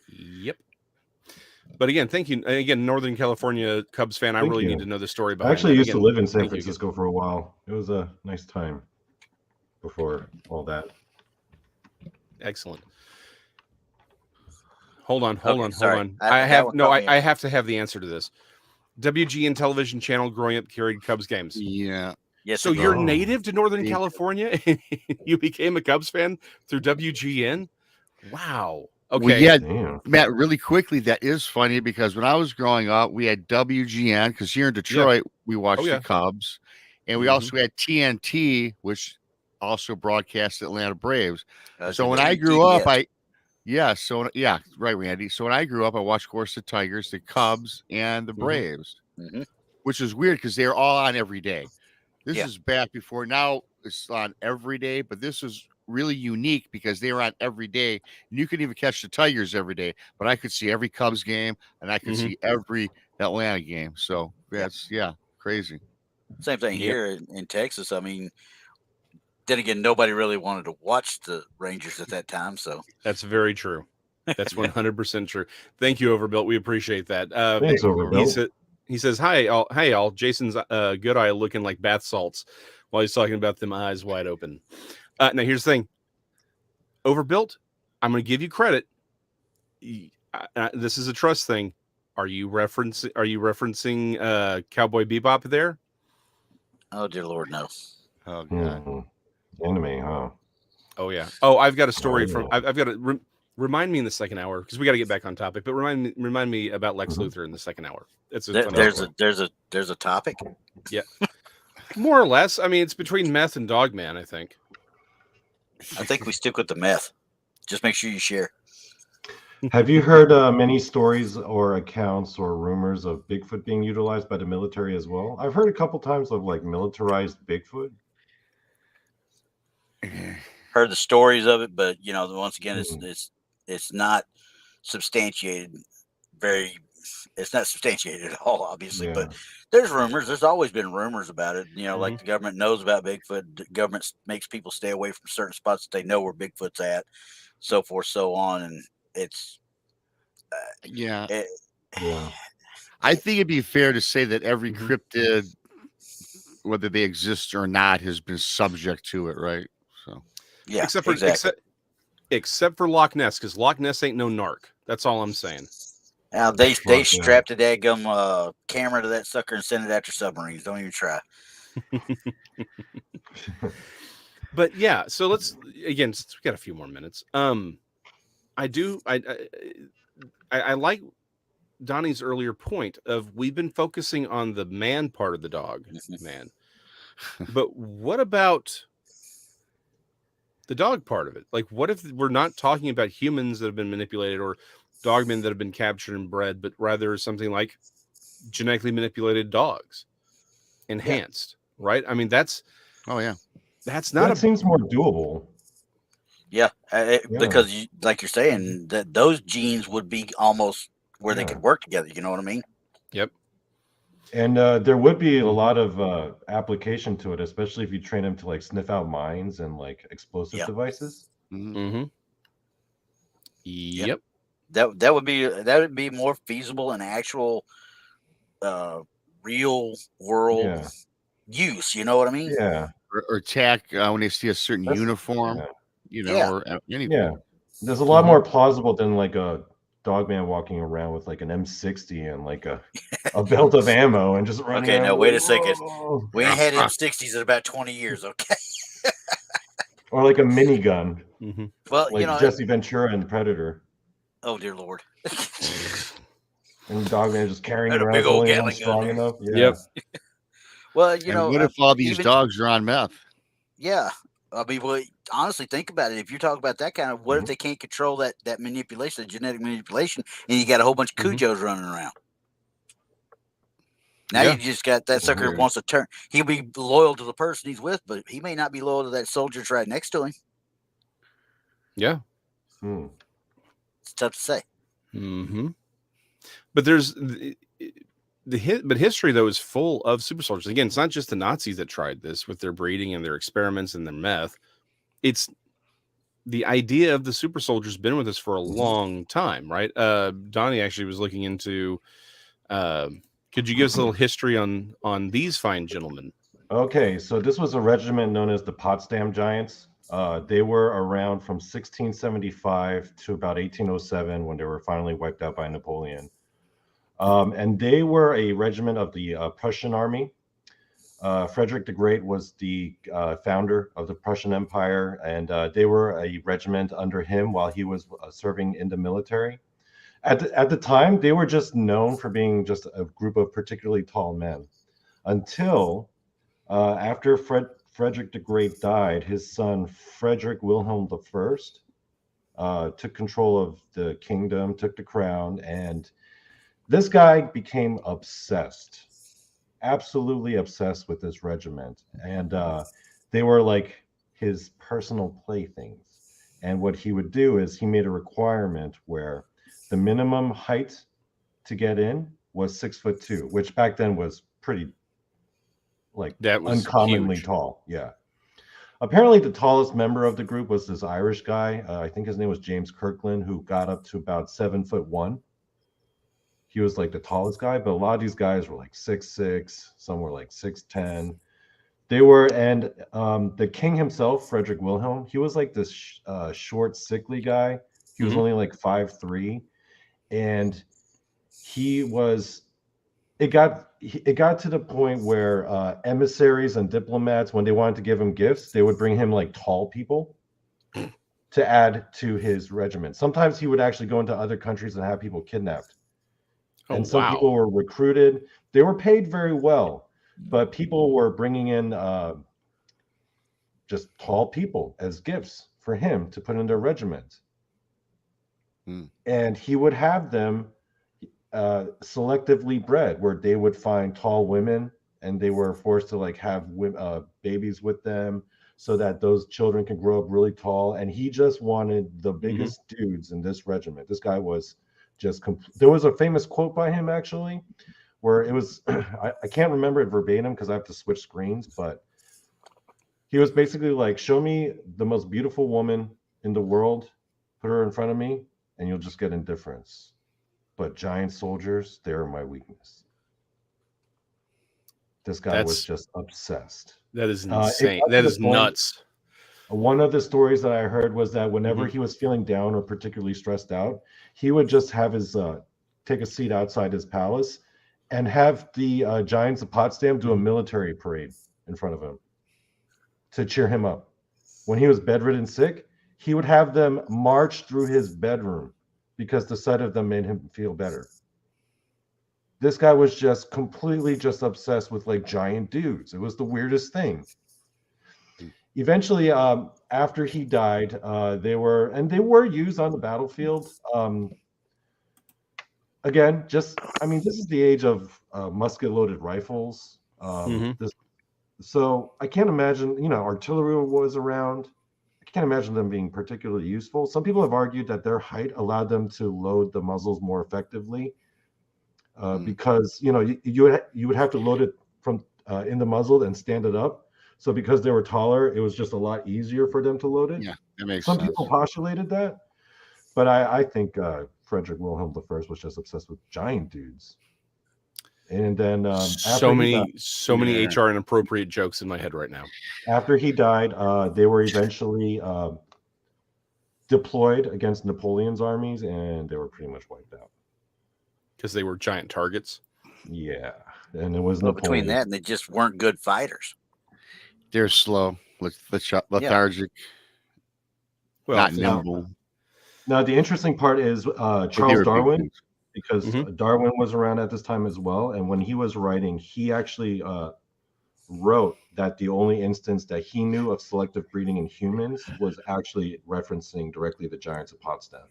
Yep. But again, thank you again, Northern California Cubs fan. I really need to know the story behind. I actually used to live in San Francisco for a while. It was a nice time before all that. Excellent. Hold on. I have to have the answer to this. WGN television channel growing up carried Cubs games. Yeah. Yes. So you're native to Northern California and you became a Cubs fan through WGN? Wow. Okay. Well, Matt, really quickly, that is funny because when I was growing up, we had WGN because here in Detroit, we watched the Cubs. And we also had TNT, which also broadcast Atlanta Braves. So when I grew up, right, Randy. So when I grew up, I watched, of course, the Tigers, the Cubs, and the Braves, which is weird because they're all on every day. This is back before. Now it's on every day, but this is really unique because they were on every day. And you could even catch the Tigers every day, but I could see every Cubs game and I could see every Atlanta game. So that's crazy. Same thing here in Texas. I mean, then again, nobody really wanted to watch the Rangers at that time. So that's very true. That's 100% true. Thank you, Overbuilt. We appreciate that. Thanks, Overbuilt. He says, "Hi, all. Jason's good eye looking like bath salts while he's talking about them eyes wide open." Now, here's the thing. Overbuilt, I'm going to give you credit. This is a trust thing. Are you referencing Cowboy Bebop there? Oh, dear Lord, no. Oh, God. Anime, huh? Oh yeah. Oh, I've got a story Oh, from. yeah. I've got to remind me in the second hour because we got to get back on topic. But remind me about Lex Mhm. Luthor in the second hour. It's a There, funny there's story. a topic. More or less. I mean, it's between meth and Dogman. I think. I think we stick with the meth. Just make sure you share. Have you heard many stories or accounts or rumors of Bigfoot being utilized by the military as well? I've heard a couple times of like militarized Bigfoot. Heard the stories of it, but once again, Hmm. it's not substantiated. It's not substantiated at all, obviously. But Yeah. there's rumors. There's always been rumors about it. Like Mhm. the government knows about Bigfoot. The government makes people stay away from certain spots that they know where Bigfoot's at, so forth, so on, and it's Yeah, it, Yeah. I think it'd be fair to say that every Mhm. cryptid, whether they exist or not, has been subject to it, right? So yeah, Except for exactly. except for Loch Ness, because Loch Ness ain't no narc. That's all I'm saying. Now they Fuck, yeah. strapped a daggum camera to that sucker and sent it after submarines. Don't even try. But yeah, so let's again. Since we got a few more minutes. I do. I like Donnie's earlier point of we've been focusing on the man part of the dog man, but what about the dog part of it? Like, what if we're not talking about humans that have been manipulated or dogmen that have been captured and bred, but rather something like genetically manipulated dogs, enhanced, right? I mean, that's oh yeah, not That seems more doable. Yeah, Yeah. because like you're saying, that those genes would be almost where they Yeah. could work together. You know what I mean? Yep. And there would be a Mhm. lot of application to it, especially if you train them to like sniff out mines and like explosive Yeah. devices. Mhm. Mm-hmm. Yep. That would be more feasible and actual real world Yeah. use. You know what I mean? Yeah. Or attack when they see a certain That's uniform, Yeah. or anything. yeah. There's a lot Mhm. more plausible than like a dogman walking around with like an M60 and like a belt of ammo and just running Okay, around. now wait a Like, second. "Whoa." We ain't had M60s in about 20 years. Okay. Or like a minigun, Mm-hmm. Well, like Jesse Ventura and Predator. oh dear Lord. And Dogman just carrying Had it a around. big It's the old only one Gatling gun strong there. enough. Yeah. Yep. Well, And what if all these even dogs are on meth? yeah. I mean, well, honestly, think about it. If you're talking about that kind of, what if Mhm. they can't control that manipulation, the genetic manipulation, and you got a whole bunch of Mhm. Cujos running around? Now Yeah. you just got that sucker Weird. wants to turn. He'll be loyal to the person he's with, but he may not be loyal to that soldier's right next to him. Yeah. Hmm. It's tough to say. Mm-hmm. But there's but history though is full of super soldiers. Again, it's not just the Nazis that tried this with their breeding and their experiments and their meth. It's the idea of the super soldiers been with us for a long time, right? Donnie actually was looking into. Could you give us a little history on these fine gentlemen? Okay, so this was a regiment known as the Potsdam Giants. They were around from 1675 to about 1807 when they were finally wiped out by Napoleon. And they were a regiment of the Prussian army. Frederick the Great was the founder of the Prussian Empire, and they were a regiment under him while he was serving in the military. At the time, they were just known for being just a group of particularly tall men until after Frederick the Great died, his son Frederick Wilhelm I took control of the kingdom, took the crown, and this guy became obsessed, absolutely obsessed with this regiment. And they were like his personal playthings. And what he would do is he made a requirement where the minimum height to get in was 6'2", which back then was pretty like That was uncommonly huge. tall. Yeah. Apparently, the tallest member of the group was this Irish guy. I think his name was James Kirkland, who got up to about 7'1". He was like the tallest guy, but a lot of these guys were like 6'6", some were like 6'10". They were, and the king himself, Frederick Wilhelm, he was like this short, sickly guy. He was Mhm. only like 5'3", and he was it got to the point where emissaries and diplomats, when they wanted to give him gifts, they would bring him like tall people to add to his regiment. Sometimes he would actually go into other countries and have people kidnapped. Oh, And some wow. people were recruited. They were paid very well, but people were bringing in just tall people as gifts for him to put in their regiment. And he would have them selectively bred, where they would find tall women and they were forced to like have babies with them so that those children can grow up really tall. And he just wanted the biggest dudes in this regiment. This guy was just there was a famous quote by him actually where it was I can't remember it verbatim because I have to switch screens, but he was basically like, show me the most beautiful woman in the world, put her in front of me, and you'll just get indifference. But giant soldiers, they're my weakness. This guy was just obsessed. That is insane. That is nuts. One of the stories that I heard was that whenever he was feeling down or particularly stressed out, he would just have his take a seat outside his palace and have the Giants of Potsdam do a military parade in front of him to cheer him up. When he was bedridden sick, he would have them march through his bedroom because the sight of them made him feel better. This guy was just completely just obsessed with like giant dudes. It was the weirdest thing. Eventually, after he died, they were used on the battlefield. Again, this is the age of musket-loaded rifles. So I can't imagine, artillery was around. I can't imagine them being particularly useful. Some people have argued that their height allowed them to load the muzzles more effectively, because you would have to load it from in the muzzle and stand it up. So because they were taller, it was just a lot easier for them to load it. Yeah, that makes sense. Some people postulated that, but I think Frederick Wilhelm I was just obsessed with giant dudes. And then so many HR inappropriate jokes in my head right now. After he died, they were eventually deployed against Napoleon's armies, and they were pretty much wiped out because they were giant targets. Yeah, and it was between that and they just weren't good fighters. They're slow, lethargic, not nimble. Now the interesting part is Charles Darwin, because Darwin was around at this time as well, and when he was writing, he actually wrote that the only instance that he knew of selective breeding in humans was actually referencing directly the Giants of Potsdam.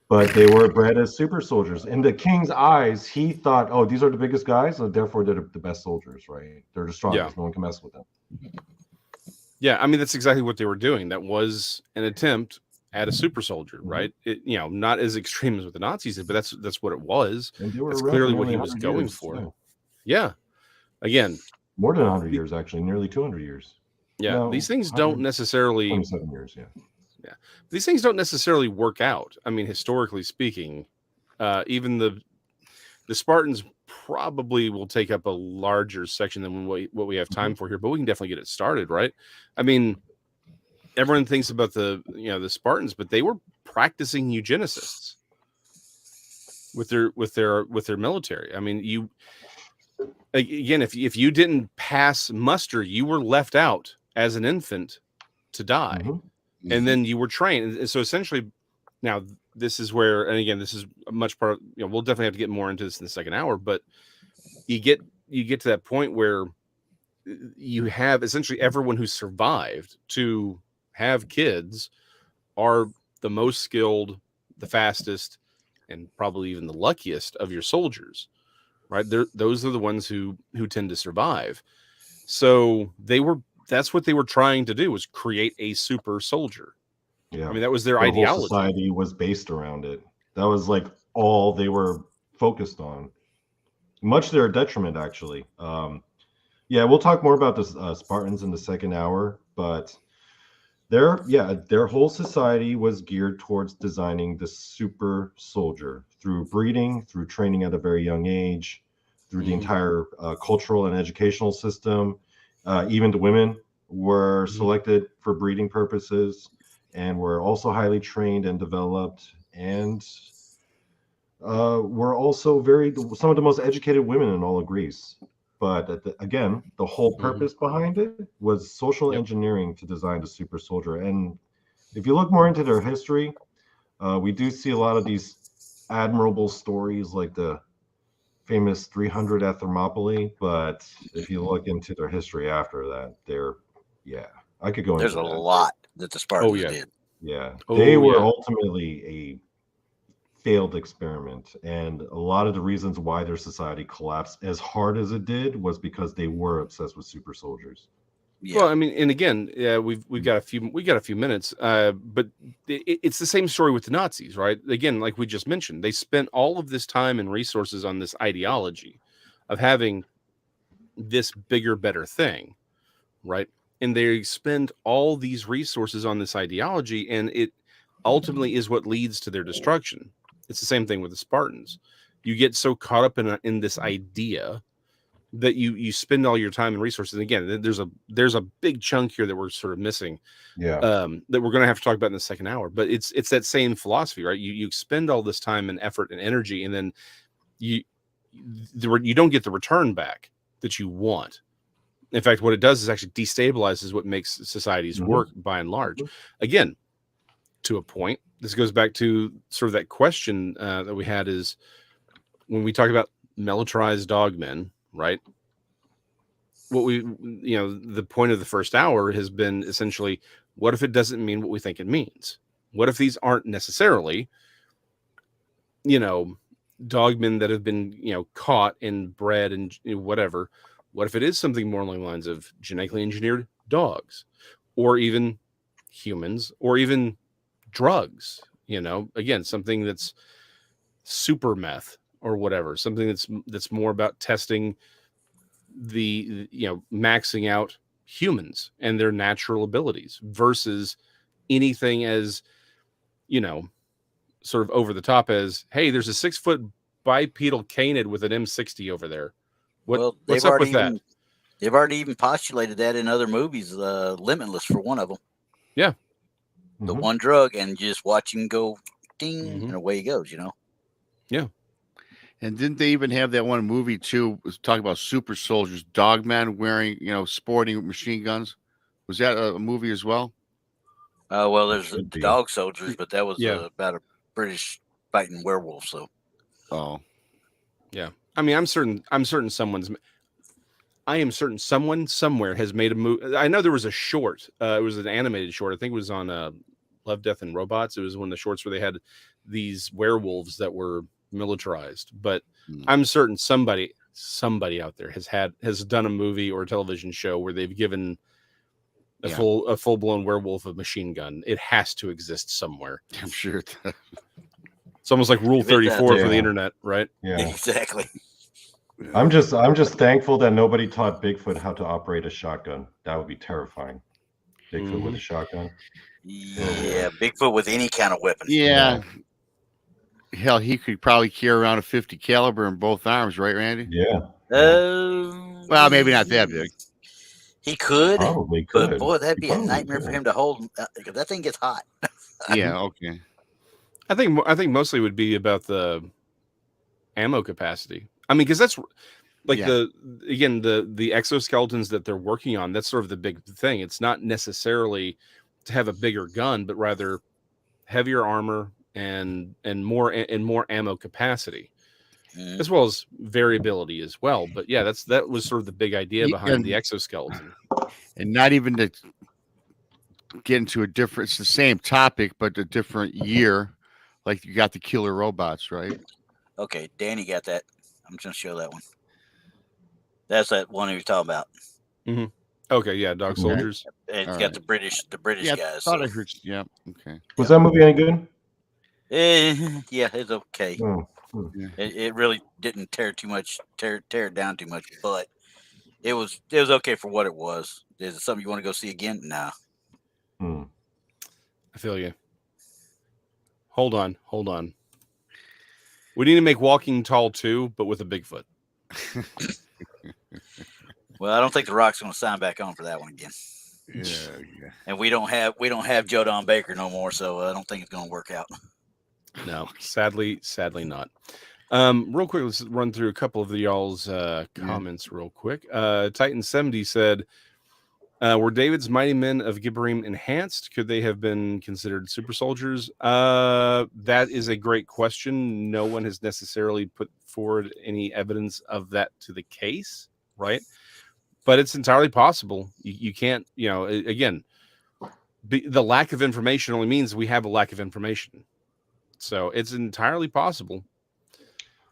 But they were bred as super soldiers. In the king's eyes, he thought, oh, these are the biggest guys, so therefore they're the best soldiers, right? They're the strongest. No one can mess with them. Yeah, I mean, that's exactly what they were doing. That was an attempt at a super soldier, right? It, not as extreme as what the Nazis did, but that's what it was. That's clearly what he was going for. Yeah. Again, more than 100 years, actually, nearly 200 years. Yeah, no, these things don't necessarily 27 years, yeah. These things don't necessarily work out. I mean, historically speaking, even the Spartans probably will take up a larger section than what we have time for here, but we can definitely get it started, right? I mean, everyone thinks about the Spartans, but they were practicing eugenicists with their military. I mean, if you didn't pass muster, you were left out as an infant to die. And then you were trained. And so essentially, now this is where, and again, this is a much part of, we'll definitely have to get more into this in the second hour, but you get to that point where you have essentially everyone who survived to have kids are the most skilled, the fastest, and probably even the luckiest of your soldiers, right? Those are the ones who tend to survive. So that's what they were trying to do, was create a super soldier. Yeah. I mean, that was their ideology. Whole society was based around it. That was like all they were focused on, much to their detriment, actually. We'll talk more about the Spartans in the second hour, but their whole society was geared towards designing the super soldier through breeding, through training at a very young age, through the entire cultural and educational system. Even the women were selected for breeding purposes and were also highly trained and developed. and were also some of the most educated women in all of Greece. But again, the whole purpose behind it was social engineering to design the super soldier. And if you look more into their history, we do see a lot of these admirable stories like the famous 300 at Thermopylae. But if you look into their history after that, I could go There's into a that. lot that the Spartans yeah. did. Yeah, Oh, they were yeah. ultimately a failed experiment, and a lot of the reasons why their society collapsed as hard as it did was because they were obsessed with super soldiers. Yeah. Well, I mean, and again, we've got a few minutes, but it's the same story with the Nazis, right? Again, like we just mentioned, they spent all of this time and resources on this ideology of having this bigger, better thing, right? And they spend all these resources on this ideology, and it ultimately is what leads to their destruction. It's the same thing with the Spartans. You get so caught up in this idea that you spend all your time and resources. And again, there's a big chunk here that we're sort of missing, Yeah. that we're going to have to talk about in the second hour. But it's that same philosophy, right? You spend all this time and effort and energy, and then you don't get the return back that you want. In fact, what it does is actually destabilizes what makes societies work by and large. Again, to a point, this goes back to sort of that question that we had is when we talk about militarized dogmen, right? What the point of the first hour has been essentially, what if it doesn't mean what we think it means? What if these aren't necessarily, dogmen that have been, caught and bred and whatever? What if it is something more along the lines of genetically engineered dogs, or even humans, or even drugs? Again, something that's super meth or whatever, something that's more about testing maxing out humans and their natural abilities versus anything as sort of over the top as, hey, there's a 6-foot bipedal canid with an M60 over there. What's up with that? They've already even postulated that in other movies. Limitless, for one of them. Yeah. The one drug, and just watch him go ding, and away he goes. Yeah. And didn't they even have that one movie too? Was talking about super soldiers, dogmen wearing, sporting machine guns. Was that a movie as well? Well, there's the Dog Soldiers, but that was about a British fighting werewolf. So, yeah. I mean, I am certain someone somewhere has made a movie. I know there was a short. It was an animated short. I think it was on Love, Death, and Robots. It was one of the shorts where they had these werewolves that were militarized. But I'm certain somebody out there has done a movie or a television show where they've given a full-blown werewolf a machine gun. It has to exist somewhere. I'm sure. It's almost like Rule 34 for the internet, right? Yeah, exactly. I'm just thankful that nobody taught Bigfoot how to operate a shotgun. That would be terrifying. Bigfoot with a shotgun. Yeah, Bigfoot with any kind of weapon. Yeah. Hell, he could probably carry around a 50 caliber in both arms, right, Randy? Yeah. Well, maybe not that big. He could, probably could. But boy, that'd be a nightmare for him to hold because that thing gets hot. Yeah. Okay. I think mostly would be about the ammo capacity. I mean, because that's like the exoskeletons that they're working on. That's sort of the big thing. It's not necessarily to have a bigger gun, but rather heavier armor and more ammo capacity, as well as variability as well. But yeah, that was sort of the big idea behind the exoskeleton. And not even to get into it's the same topic, but a different year. Like you got the killer robots, right? Okay, Danny got that. I'm just gonna show that one. That's that one he was talking about. Mm-hmm. Okay, yeah, Dog Soldiers. It's got the British guys. I thought I heard. Yeah. Okay. Was that movie any good? Yeah, it's okay. Oh. It really didn't tear it down too much, but it was okay for what it was. Is it something you want to go see again? Nah. I feel you. Hold on. We need to make Walking Tall 2, but with a Bigfoot. Well, I don't think The Rock's going to sign back on for that one again. Yeah. And we don't have Joe Don Baker no more, so I don't think it's going to work out. No, sadly not. Real quick, let's run through a couple of y'all's comments real quick. Titan 70 said, were David's mighty men of Gibberim enhanced? Could they have been considered super soldiers? That is a great question. No one has necessarily put forward any evidence of that to the case, right? But it's entirely possible. You can't, again, the lack of information only means we have a lack of information. So it's entirely possible.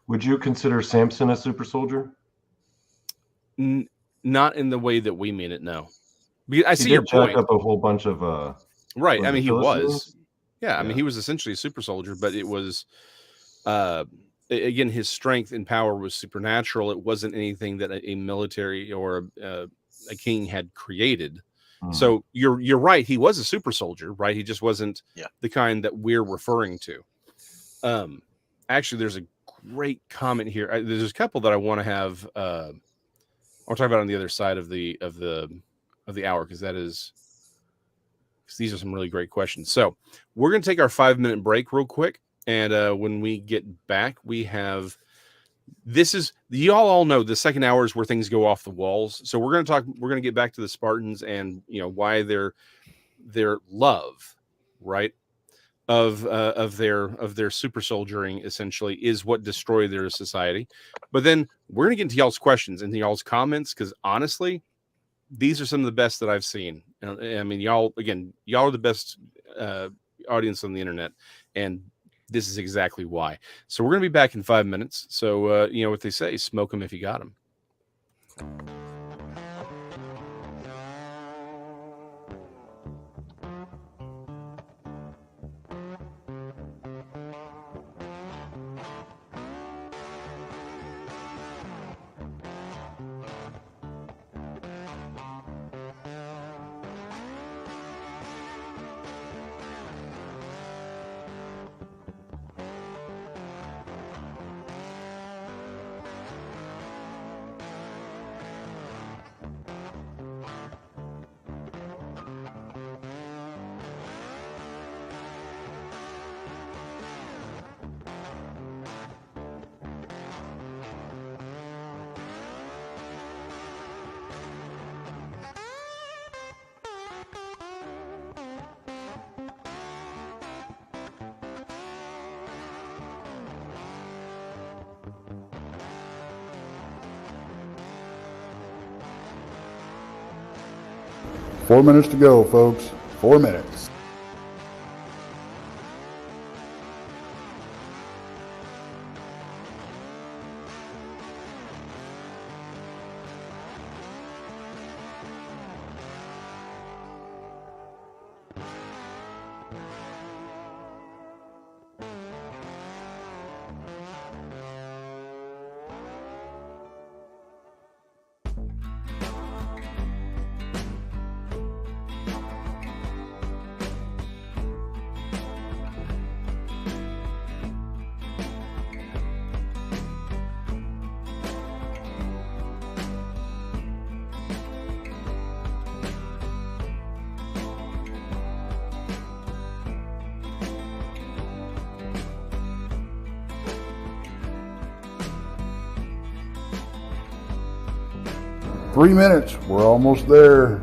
Would you consider Samson a super soldier? Not in the way that we mean it, no. I see He your did jack point. up a whole bunch of right. I mean, he was. Philistines? Yeah, I mean, he was essentially a super soldier, but it was, again, his strength and power was supernatural. It wasn't anything that a military or a king had created. So you're right. He was a super soldier, right? He just wasn't the kind that we're referring to. Actually, there's a great comment here. There's a couple that I want to have. I'll talk about on the other side of the hour, because these are some really great questions. So we're going to take our 5-minute break real quick, and when we get back, we have. You all know the second hour is where things go off the walls. So we're going to get back to the Spartans and why their love, right, of their super soldiering essentially is what destroyed their society. But then we're going to get into y'all's questions and y'all's comments, because honestly, these are some of the best that I've seen. I mean, y'all are the best audience on the internet, and this is exactly why. So we're going to be back in 5 minutes. So, what they say, smoke them if you got them. Four minutes to go, folks. 4 minutes. Three minutes. We're almost there.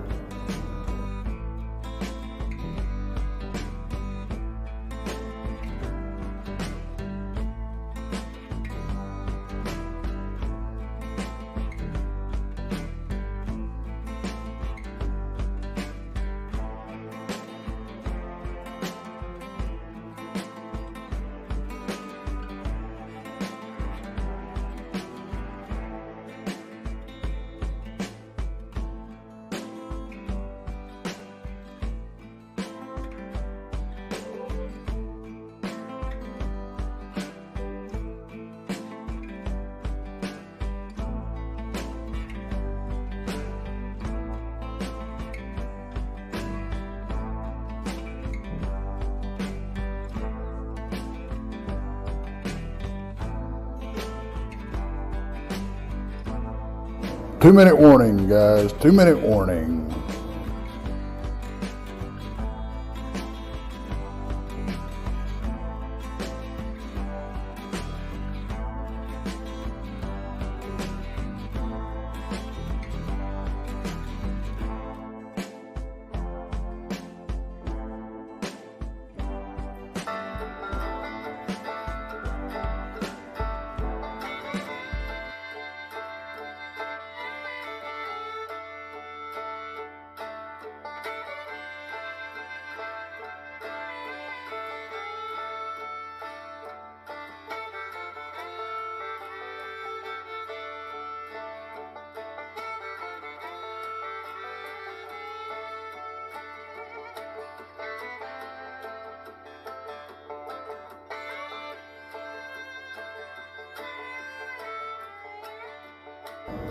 Two-minute warning, guys. 2-minute warning.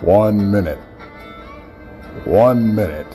1 minute. 1 minute.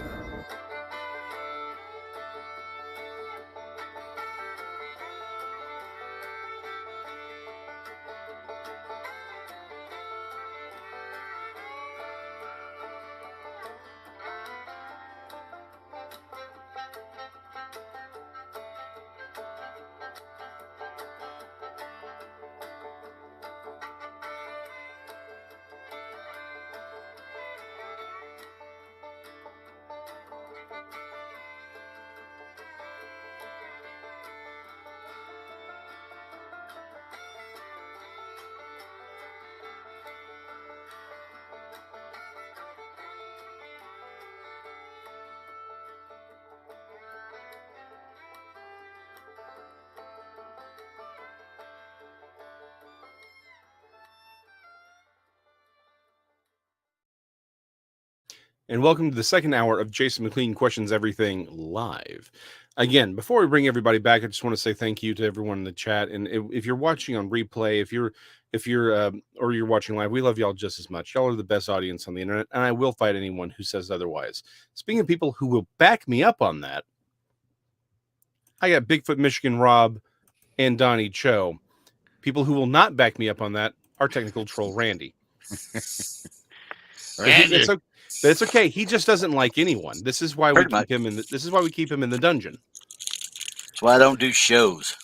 And welcome to the second hour of Jason McLean Questions Everything Live. Again, before we bring everybody back, I just want to say thank you to everyone in the chat. And if you're watching on replay, if you're watching live, we love y'all just as much. Y'all are the best audience on the internet, and I will fight anyone who says otherwise. Speaking of people who will back me up on that, I got Bigfoot Michigan Rob and Donnie Cho. People who will not back me up on that are technical troll Randy. Randy. But it's okay. He just doesn't like anyone. This is why we Pretty much. keep him in. This is why we keep him in the dungeon. That's why I don't do shows.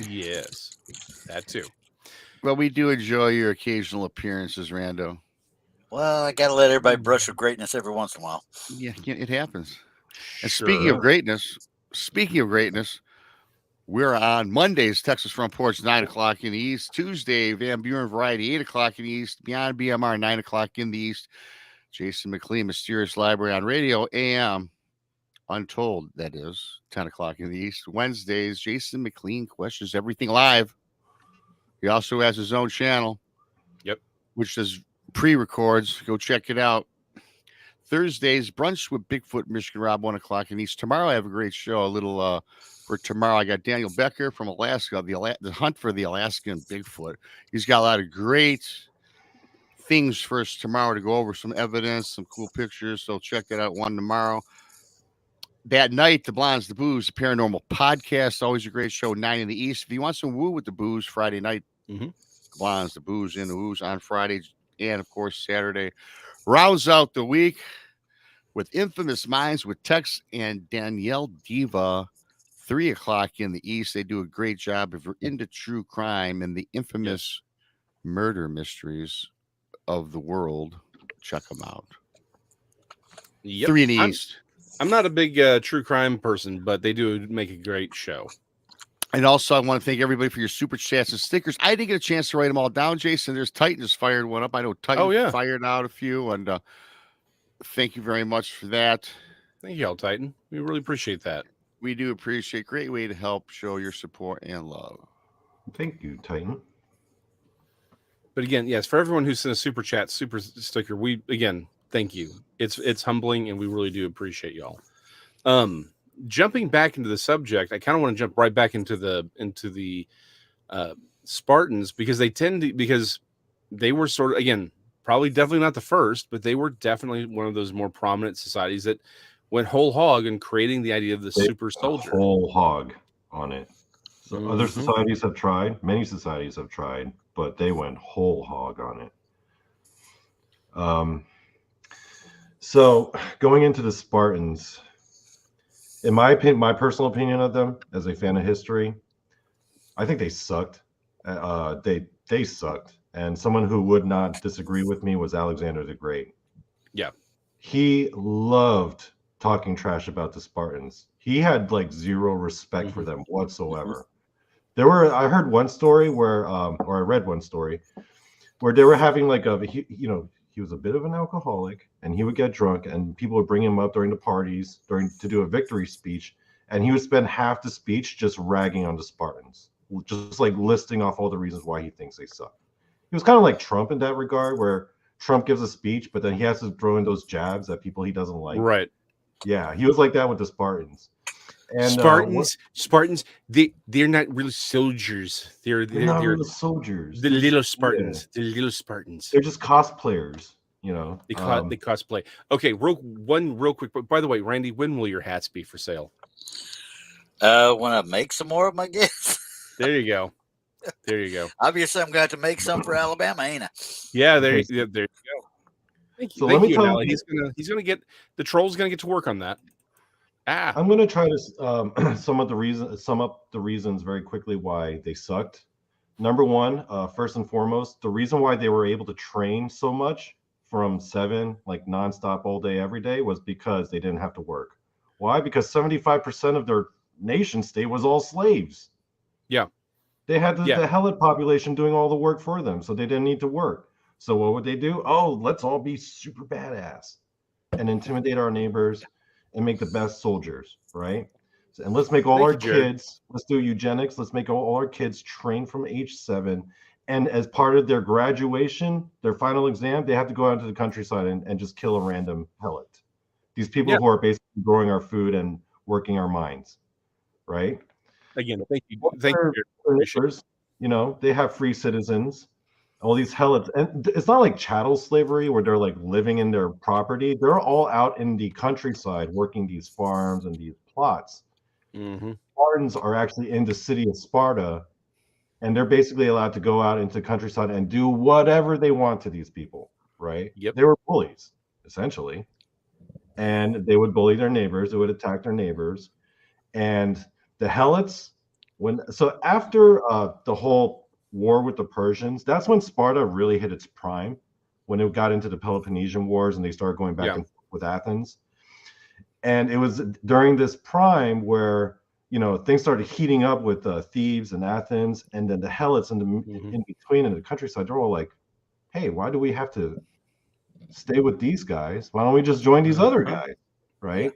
Yes, that too. Well, we do enjoy your occasional appearances, Rando. Well, I got to let everybody brush with greatness every once in a while. Yeah, it happens. And Sure. speaking of greatness, we're on Mondays, Texas Front Porch, 9 o'clock in the East. Tuesday, Van Buren Variety, 8 o'clock in the East. Beyond BMR, 9 o'clock in the East. Jason McLean, Mysterious Library on Radio, AM, Untold, that is, 10 o'clock in the East. Wednesdays, Jason McLean Questions Everything Live. He also has his own channel. Yep. Which does pre-records. Go check it out. Thursdays, Brunch with Bigfoot, Michigan Rob, 1 o'clock in the East. Tomorrow I have a great show. A little for tomorrow. I got Daniel Becker from Alaska, the hunt for the Alaskan Bigfoot. He's got a lot of great things for us tomorrow to go over, some evidence, some cool pictures. So check that out. One tomorrow. That night, the Blondes, the Booze, the Paranormal Podcast. Always a great show, 9 in the East. If you want some woo with the booze, Friday night, Blondes, the Booze, and the Woos on Friday. And, of course, Saturday. Rounds out the week with Infamous Minds with Tex and Danielle Diva, 3 o'clock in the East. They do a great job. If you're into true crime and the infamous murder mysteries of the world, check them out. Yep. 3 in the East. I'm not a big true crime person, but they do make a great show. And also, I want to thank everybody for your super chats and stickers. I didn't get a chance to write them all down, Jason. There's Titan just fired one up. I know Titan fired out a few, and thank you very much for that. Thank you all, Titan. We really appreciate that. We do appreciate. Great way to help show your support and love. Thank you, Titan. But again, yes, for everyone who sent a super chat, super sticker, we again thank you. It's humbling, and we really do appreciate y'all. Jumping back into the subject, I kind of want to jump right back into the Spartans because they were sort of, again, probably definitely not the first, but they were definitely one of those more prominent societies that went whole hog in creating the idea of the super soldier. Whole hog on it. So other societies have tried, many societies have tried, but they went whole hog on it. So going into the Spartans, in my opinion, my personal opinion of them, as a fan of history, I think they sucked. They sucked. And someone who would not disagree with me was Alexander the Great. Yeah. He loved talking trash about the Spartans. He had like zero respect for them whatsoever. I heard one story where, or I read one story where they were having like he was a bit of an alcoholic and he would get drunk and people would bring him up during the parties to do a victory speech. And he would spend half the speech just ragging on the Spartans, just like listing off all the reasons why he thinks they suck. He was kind of like Trump in that regard, where Trump gives a speech, but then he has to throw in those jabs at people he doesn't like. Right. Yeah, he was like that with the Spartans. And Spartans, they're not really soldiers. they're not really soldiers. The They're little just- Spartans. yeah, The little Spartans. they're just cosplayers. You know, They cosplay. Okay, real quick. But by the way, Randy, when will your hats be for sale? When I make some more of them, I guess. There you go. There you go. Obviously, I'm going to have to make some for Alabama, ain't I? Yeah, Okay. there you go. Thank you. So Thank let me you, tell Nella. you- He's gonna get the troll's gonna get to work on that. I'm going to try to sum up the reasons very quickly why they sucked. Number one, first and foremost, the reason why they were able to train so much from 7, like nonstop all day, every day, was because they didn't have to work. Why? Because 75% of their nation state was all slaves. Yeah. They had the Helot population doing all the work for them, so they didn't need to work. So what would they do? Oh, let's all be super badass and intimidate our neighbors and make the best soldiers, right? And let's make all our kids, let's do eugenics, let's make all our kids train from age 7. And as part of their graduation, their final exam, they have to go out into the countryside and just kill a random helot. These people who are basically growing our food and working our minds, right? Again, thank you. Neighbors, you know, they have free citizens. All these helots, and it's not like chattel slavery where they're like living in their property. They're all out in the countryside working these farms and these plots. Mm-hmm. Spartans are actually in the city of Sparta, and they're basically allowed to go out into the countryside and do whatever they want to these people, right? Yep. They were bullies, essentially. And they would bully their neighbors, they would attack their neighbors. And the helots, after the whole war with the Persians, that's when Sparta really hit its prime, when it got into the Peloponnesian Wars and they started going back and forth with Athens. And it was during this prime where, you know, things started heating up with Thebes and Athens, and then the helots in between in the countryside, they're all like, hey, why do we have to stay with these guys? Why don't we just join these other guys, right?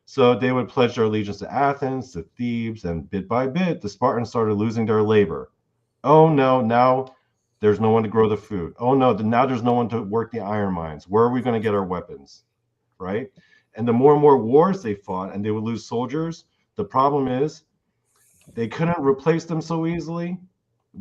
So they would pledge their allegiance to Athens, to Thebes, and bit by bit, the Spartans started losing their labor. Oh no, now there's no one to grow the food. Oh no, now there's no one to work the iron mines. Where are we going to get our weapons, right? And the more and more wars they fought, and they would lose soldiers, the problem is they couldn't replace them so easily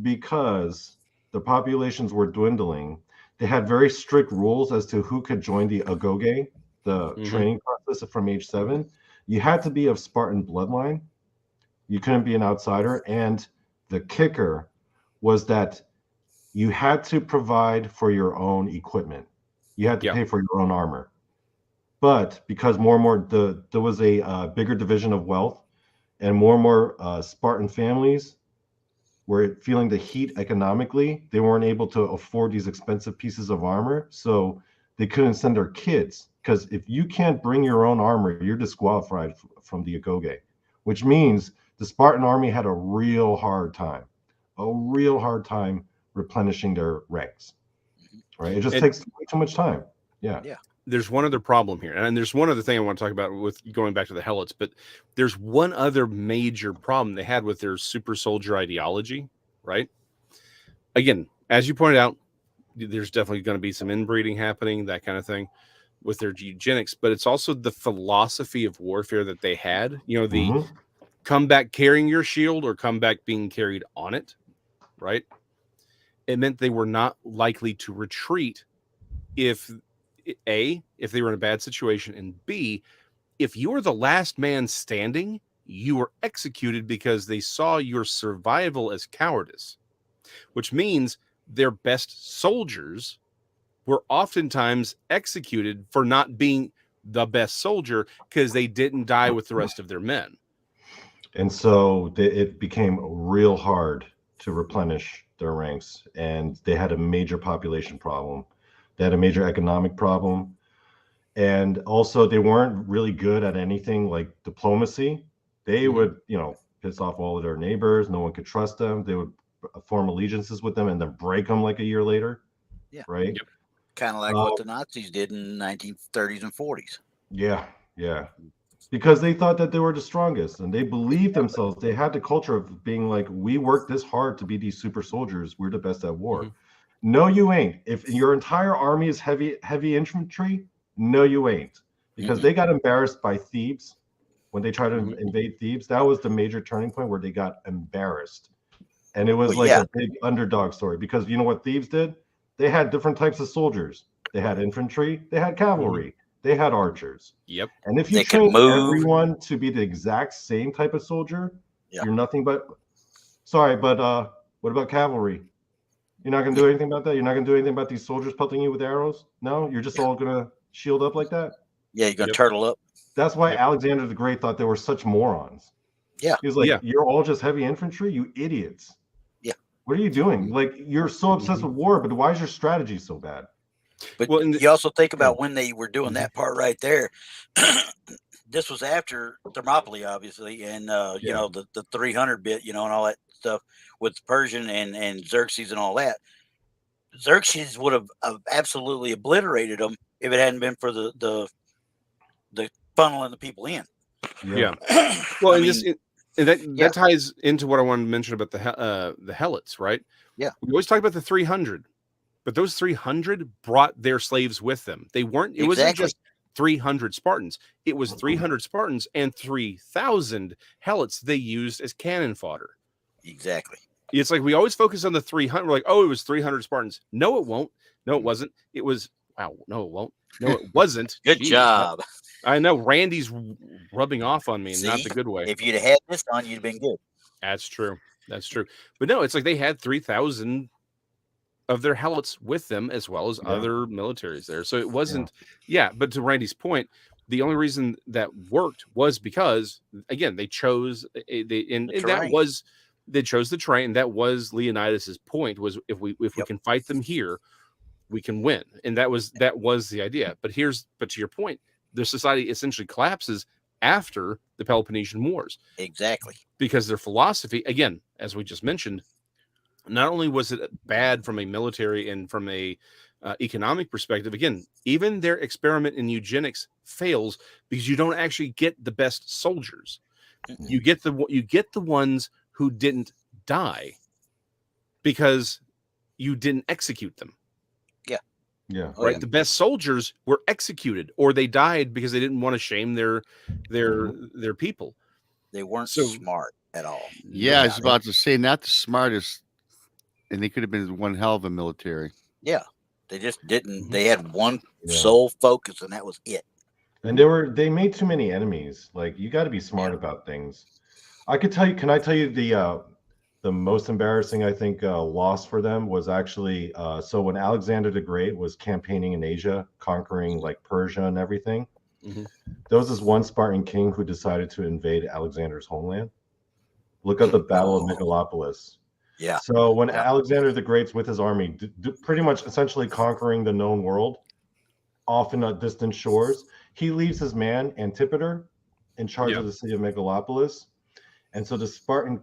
because the populations were dwindling. They had very strict rules as to who could join the agoge, the training process from age 7. You had to be of Spartan bloodline. You couldn't be an outsider. And the kicker was that you had to provide for your own equipment. You had to pay for your own armor. But because more and more, there was a bigger division of wealth, and more Spartan families were feeling the heat economically, they weren't able to afford these expensive pieces of armor, so they couldn't send their kids. Because if you can't bring your own armor, you're disqualified from the agoge, which means the Spartan army had a real hard time replenishing their ranks. Right? It just takes way too much time. Yeah. There's one other problem here, and there's one other thing I want to talk about with going back to the helots, but there's one other major problem they had with their super soldier ideology, right? Again, as you pointed out, there's definitely going to be some inbreeding happening, that kind of thing, with their eugenics, but it's also the philosophy of warfare that they had. You know, the come back carrying your shield or come back being carried on it, right? It meant they were not likely to retreat if they were in a bad situation, and B, if you were the last man standing, you were executed because they saw your survival as cowardice, which means their best soldiers were oftentimes executed for not being the best soldier because they didn't die with the rest of their men. And so it became real hard to replenish their ranks, and they had a major population problem. They had a major economic problem. And also they weren't really good at anything like diplomacy. They would, you know, piss off all of their neighbors. No one could trust them. They would form allegiances with them and then break them like a year later. Yeah. Right. Yep. Kind of like what the Nazis did in the 1930s and 40s. Yeah. Yeah. Because they thought that they were the strongest and they believed themselves. They had the culture of being like, we worked this hard to be these super soldiers. We're the best at war. No, you ain't. If your entire army is heavy infantry, no, you ain't. Because they got embarrassed by Thebes when they tried to Mhm. invade Thebes. That was the major turning point where they got embarrassed. And it was Well, like yeah. a big underdog story because you know what Thebes did? They had different types of soldiers. They had infantry, they had cavalry, they had archers. Yep. And if you They could train move. everyone to be the exact same type of soldier, Yeah. you're nothing but sorry, but what about cavalry? You're not gonna do anything about that? You're not gonna do anything about these soldiers pelting you with arrows? No, you're just all gonna shield up like that? Yeah, you're gonna Yep. turtle up. That's why Yep. Alexander the Great thought they were such morons. Yeah. He was like, Yeah. you're all just heavy infantry, you idiots. Yeah. What are you doing? Like, you're so obsessed with war, but why is your strategy so bad? But Well, and you also think about when they were doing Mhm. that part right there. This was after Thermopylae, obviously, and you Yeah. know, the 300 bit, you know, and all that stuff with Persian and Xerxes and all that. Xerxes would have absolutely obliterated them if it hadn't been for the funneling the people in. Yeah. Well, I and mean, this and that yeah. ties into what I wanted to mention about the Helots, right? Yeah. We always talk about the 300, but those 300 brought their slaves with them. They weren't. It wasn't Exactly. just 300 Spartans. It was 300 Spartans and 3,000 Helots they used as cannon fodder. Exactly. It's like we always focus on the 300. We're like, oh, it was 300 Spartans. No, it won't. No, it wasn't. It was. Wow. No, it won't. No, it wasn't. Good Jeez. job. I know Randy's rubbing off on me, and not See? the good way. If you'd have had this on, you'd have been good. That's true. That's true. But no, it's like they had 3,000 of their Helots with them as well as other militaries there. So it wasn't, but to Randy's point, the only reason that worked was because, again, they chose, they chose the terrain. That was Leonidas's point, was if we can fight them here, we can win. And that was the idea. But to your point, their society essentially collapses after the Peloponnesian Wars. Exactly. Because their philosophy, again, as we just mentioned, not only was it bad from a military and from a economic perspective, again, even their experiment in eugenics fails because you don't actually get the best soldiers. You get the ones who didn't die because you didn't execute them. Yeah. Right. The best soldiers were executed or they died because they didn't want to shame their people. They weren't smart at all. Yeah, I was about to say, not the smartest, and they could have been one hell of a military. Yeah, they just didn't. They had one sole focus, and that was it. And they made too many enemies. Like, you got to be smart about things. I could tell you. Can I tell you the most embarrassing, I think, loss for them was actually so when Alexander the Great was campaigning in Asia, conquering like Persia and everything. There was this one Spartan king who decided to invade Alexander's homeland. Look at the Battle of Megalopolis. Yeah. So when Alexander the Great's with his army, pretty much essentially conquering the known world, off in distant shores, he leaves his man Antipater in charge of the city of Megalopolis. And so the Spartan,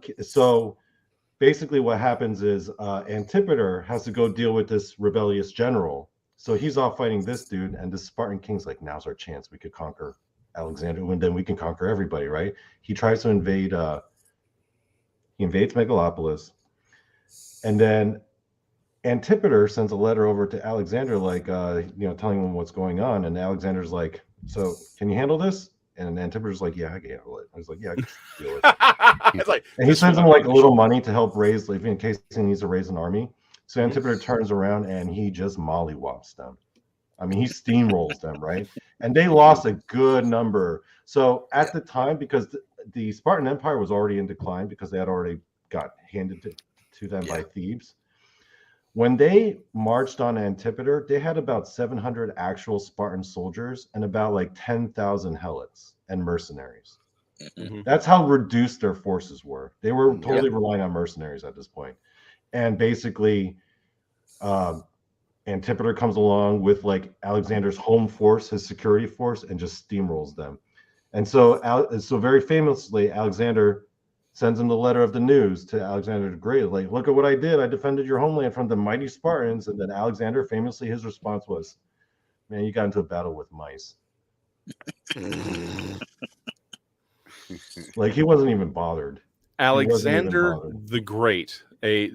basically what happens is Antipater has to go deal with this rebellious general. So he's off fighting this dude, and the Spartan king's like, now's our chance. We could conquer Alexander, and then we can conquer everybody, right? He tries to invade, he invades Megalopolis. And then Antipater sends a letter over to Alexander, like, telling him what's going on. And Alexander's like, so can you handle this? And Antipater's like, yeah, I can handle it. I was like, yeah, I can deal with it. And he sends him like a little money to help raise, like, in case he needs to raise an army. So Antipater turns around and he just mollywops them. I mean, he steamrolls them, right? And they lost a good number. So at the time, because the Spartan Empire was already in decline because they had already got handed to them by Thebes. When they marched on Antipater, they had about 700 actual Spartan soldiers and about like 10,000 helots and mercenaries. That's how reduced their forces were. They were totally relying on mercenaries at this point. And basically, Antipater comes along with like Alexander's home force, his security force, and just steamrolls them. And so very famously, Alexander sends him the letter of the news to Alexander the Great, like, look at what I did. I defended your homeland from the mighty Spartans. And then Alexander, famously, his response was, man, you got into a battle with mice. Like, he wasn't even bothered. Alexander the Great, a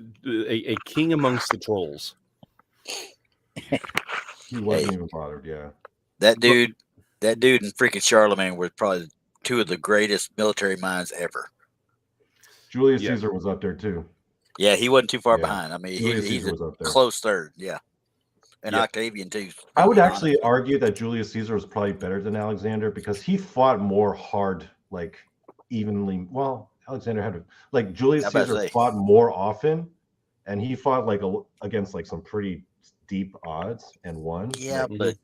king amongst the trolls. He wasn't even bothered, That dude and freaking Charlemagne were probably two of the greatest military minds ever. Julius Yeah. Caesar was up there too. Yeah, he wasn't too far Yeah. behind. I mean, Julius he's Caesar a was up there. close third. Yeah. And Yeah. Octavian, too. I would honestly. actually argue that Julius Caesar was probably better than Alexander because he fought more hard, like evenly. Well, Alexander had like Julius I was about to Caesar say. fought more often, and he fought like against like some pretty deep odds and won. Yeah, Mhm. but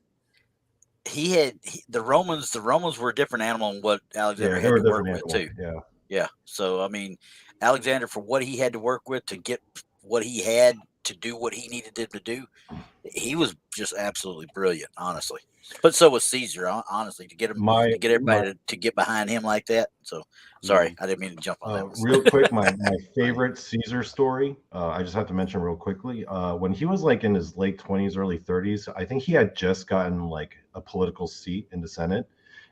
the Romans were a different animal than what Alexander Yeah, they had were to work different with, animal. too. Yeah. Yeah. So, I mean, Alexander, for what he had to work with to get what he had to do what he needed him to do, he was just absolutely brilliant, honestly. But so was Caesar, honestly, to get everybody to get behind him like that. So, sorry, I didn't mean to jump on that one. Real quick, my favorite Caesar story, I just have to mention real quickly. When he was like in his late 20s, early 30s, I think he had just gotten like a political seat in the Senate,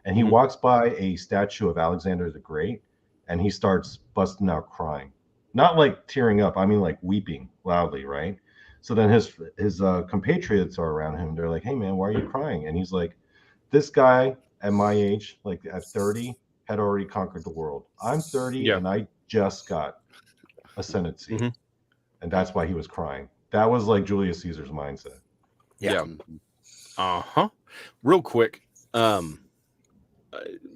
and he walks by a statue of Alexander the Great, and he starts busting out crying. Not like tearing up, I mean like weeping loudly, right? So then his compatriots are around him. They're like, "Hey man, why are you crying?" And he's like, "This guy at my age, like at 30, had already conquered the world. I'm 30 and I just got a Senate seat." And that's why he was crying. That was like Julius Caesar's mindset. Yeah. Real quick,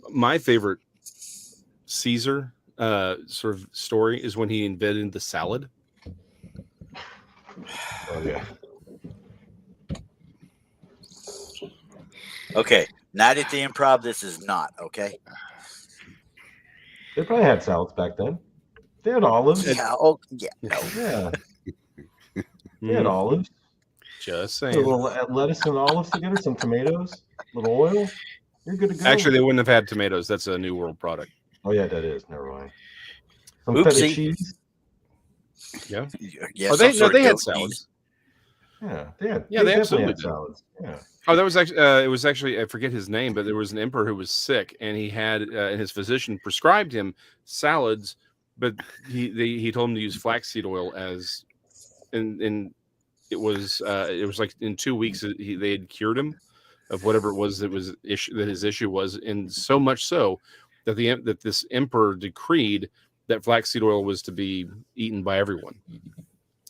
my favorite Caesar sort of story is when he invented the salad. Oh yeah. Okay, not at the Improv. This is not okay. They probably had salads back then. They had olives. Yeah. Oh, yeah. No. Yeah. They had olives. Just A saying. little lettuce and olives together, some tomatoes, a little oil. You're good to go. Actually, they wouldn't have had tomatoes. That's a New World product. Oh yeah, that is. Never mind. Some Oopsie. feta cheese. Yeah. Yeah. Oh, they had salads. Yeah, they had. Yeah, they definitely absolutely had did. salads. Yeah. Oh, that was actually it was actually, I forget his name, but there was an emperor who was sick, and he had and his physician prescribed him salads, but he told him to use flaxseed oil as, and it was like in 2 weeks they had cured him of whatever it was that his issue was, and so much so that this emperor decreed that flaxseed oil was to be eaten by everyone.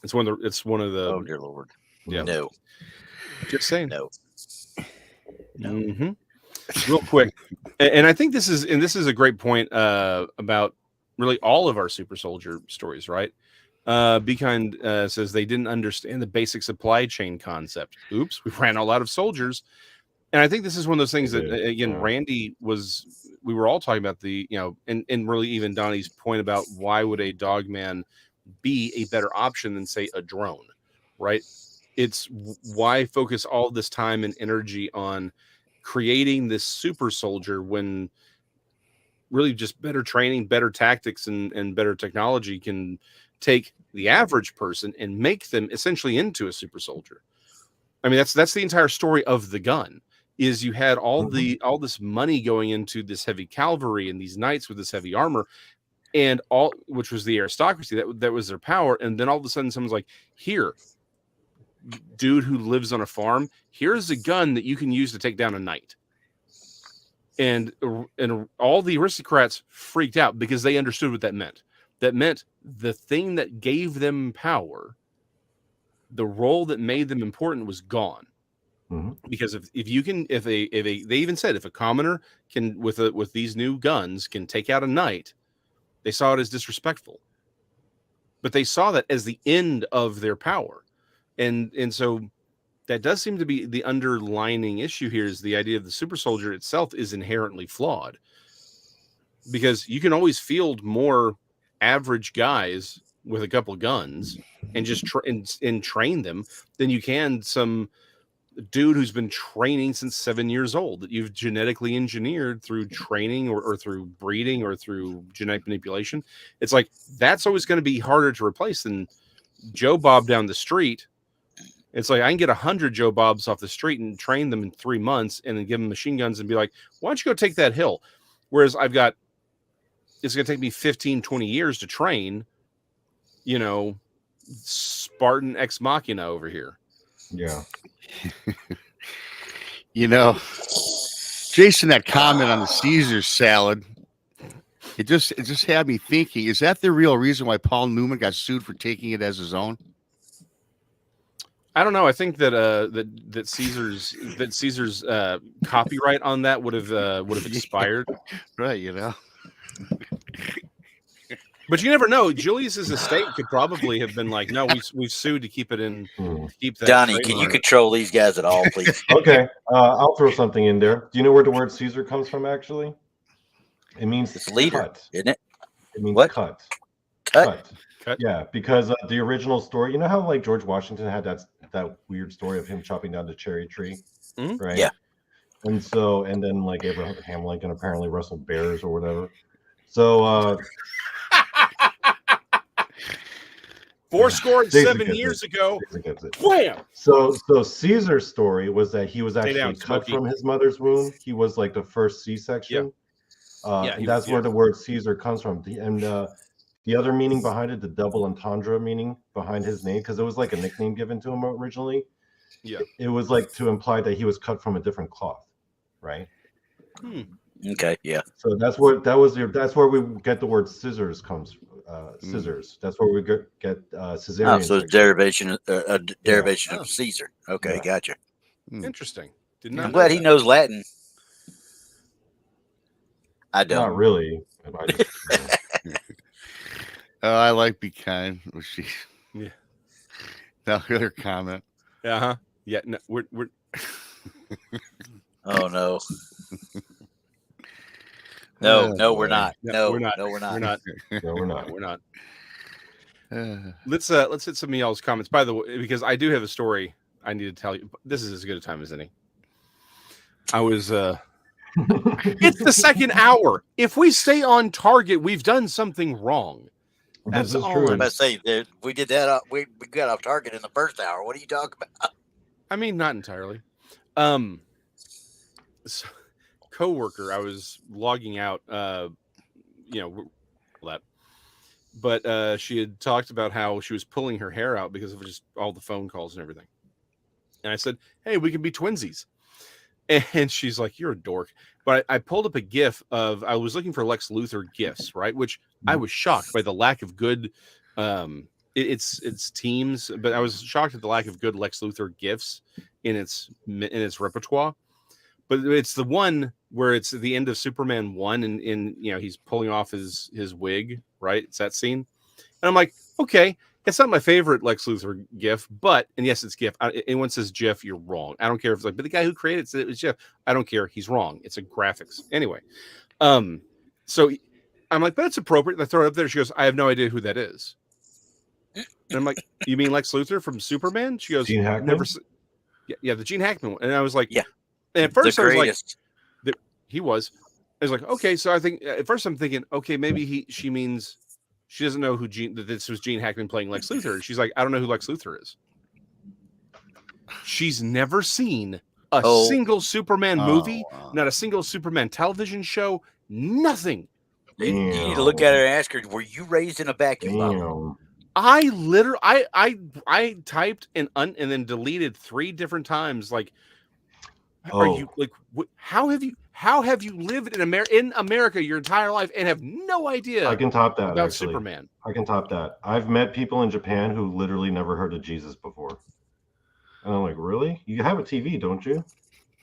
It's one of the. Oh dear Lord. Yeah. No. Just saying. No. Mm-hmm. Real quick, and I think this is a great point about really all of our super soldier stories, right? Be Kind says they didn't understand the basic supply chain concept. Oops, we ran out of soldiers. And I think this is one of those things that, again, Randy we were all talking about and really even Donnie's point about why would a Dogman be a better option than, say, a drone, right? It's why focus all this time and energy on creating this super soldier when really just better training, better tactics, and better technology can take the average person and make them essentially into a super soldier. I mean, that's the entire story of the gun. Is you had all this money going into this heavy cavalry and these knights with this heavy armor, and which was the aristocracy, that was their power, and then all of a sudden someone's like, here, dude who lives on a farm, here's a gun that you can use to take down a knight. And all the aristocrats freaked out because they understood what that meant. That meant the thing that gave them power, the role that made them important, was gone. Because if they even said if a commoner can with these new guns can take out a knight, they saw it as disrespectful. But they saw that as the end of their power, and so that does seem to be the underlining issue here. Is the idea of the super soldier itself is inherently flawed, because you can always field more average guys with a couple guns and just train them than you can some dude who's been training since 7 years old that you've genetically engineered through training or through breeding or through genetic manipulation. It's like that's always going to be harder to replace than Joe Bob down the street. It's like I can get 100 Joe Bobs off the street and train them in 3 months and then give them machine guns and be like, why don't you go take that hill? Whereas it's going to take me 15, 20 years to train, Spartan Ex Machina over here. Yeah. Jason, that comment on the Caesar salad, It just had me thinking, is that the real reason why Paul Newman got sued for taking it as his own? I don't know. I think that that Caesar's copyright on that would have expired. Right, you know. But you never know. Julius's estate could probably have been like, no, we've sued to keep it in. To keep that. Donnie, can you control these guys at all, please? Okay, I'll throw something in there. Do you know where the word Caesar comes from? Actually, it means It's leader, cut. isn't it? It means What? cut. Cut. Yeah, because the original story, you know how like George Washington had that weird story of him chopping down the cherry tree, right? Yeah. And then like Abraham Lincoln apparently wrestled bears or whatever. So 7 years ago, wham! So Caesar's story was that he was actually down, cut Smokey. from his mother's womb. He was like the first C-section. And that's where the word Caesar comes from. The other meaning behind it, the double entendre meaning behind his name, because it was like a nickname given to him originally. Yeah. It was like to imply that he was cut from a different cloth, right? Okay. Yeah. So that's where we get the word scissors comes. Scissors. That's where we get cesarean. Oh, so it's a derivation of Caesar. Okay, gotcha. Interesting. Did not. I'm know glad that. he knows Latin. I don't. Not really. I like be kind. Yeah. Now other comment. Yeah. No, we're. Oh no. No, we're not. No, No, we're not. No, we're not. We're not. No, we're not. We're not. Let's hit some of y'all's comments. By the way, because I do have a story I need to tell you. This is as good a time as any. I was. It's the second hour. If we stay on target, we've done something wrong. This is all true. I'm about to say that we did that. We got off target in the first hour. What are you talking about? I mean, not entirely. So, coworker, I was logging out. That. But she had talked about how she was pulling her hair out because of just all the phone calls and everything. And I said, "Hey, we can be twinsies." And she's like, "You're a dork." But I pulled up a GIF of, I was looking for Lex Luthor GIFs, right? Which I was shocked by the lack of good. It's teams, but I was shocked at the lack of good Lex Luthor GIFs in its repertoire. But it's the one where it's the end of Superman 1, and he's pulling off his wig, right? It's that scene, and I'm like, okay. It's not my favorite Lex Luthor GIF, and yes, it's GIF. Anyone says GIF, you're wrong. I don't care if it's like, but the guy who created it said it was GIF. I don't care. He's wrong. It's a graphics. Anyway, so I'm like, but it's appropriate. And I throw it up there. She goes, I have no idea who that is. And I'm like, you mean Lex Luthor from Superman? She goes, Gene Hackman? never. Yeah, the Gene Hackman one. And I was like, yeah. And at first the I was greatest. like, he was. I was like, okay. So I think at first I'm thinking, okay, maybe she means. She doesn't know that this was Gene Hackman playing Lex Luthor. She's like, I don't know who Lex Luthor is. She's never seen a single Superman movie, not a single Superman television show, nothing. You need to look at her and ask her, were you raised in a vacuum bottle? I literally, I typed and then deleted 3 different times. Like, are you like? How have you lived in America your entire life and have no idea? I can top that about actually. Superman. I can top that. I've met people in Japan who literally never heard of Jesus before, and I'm like, really? You have a TV, don't you?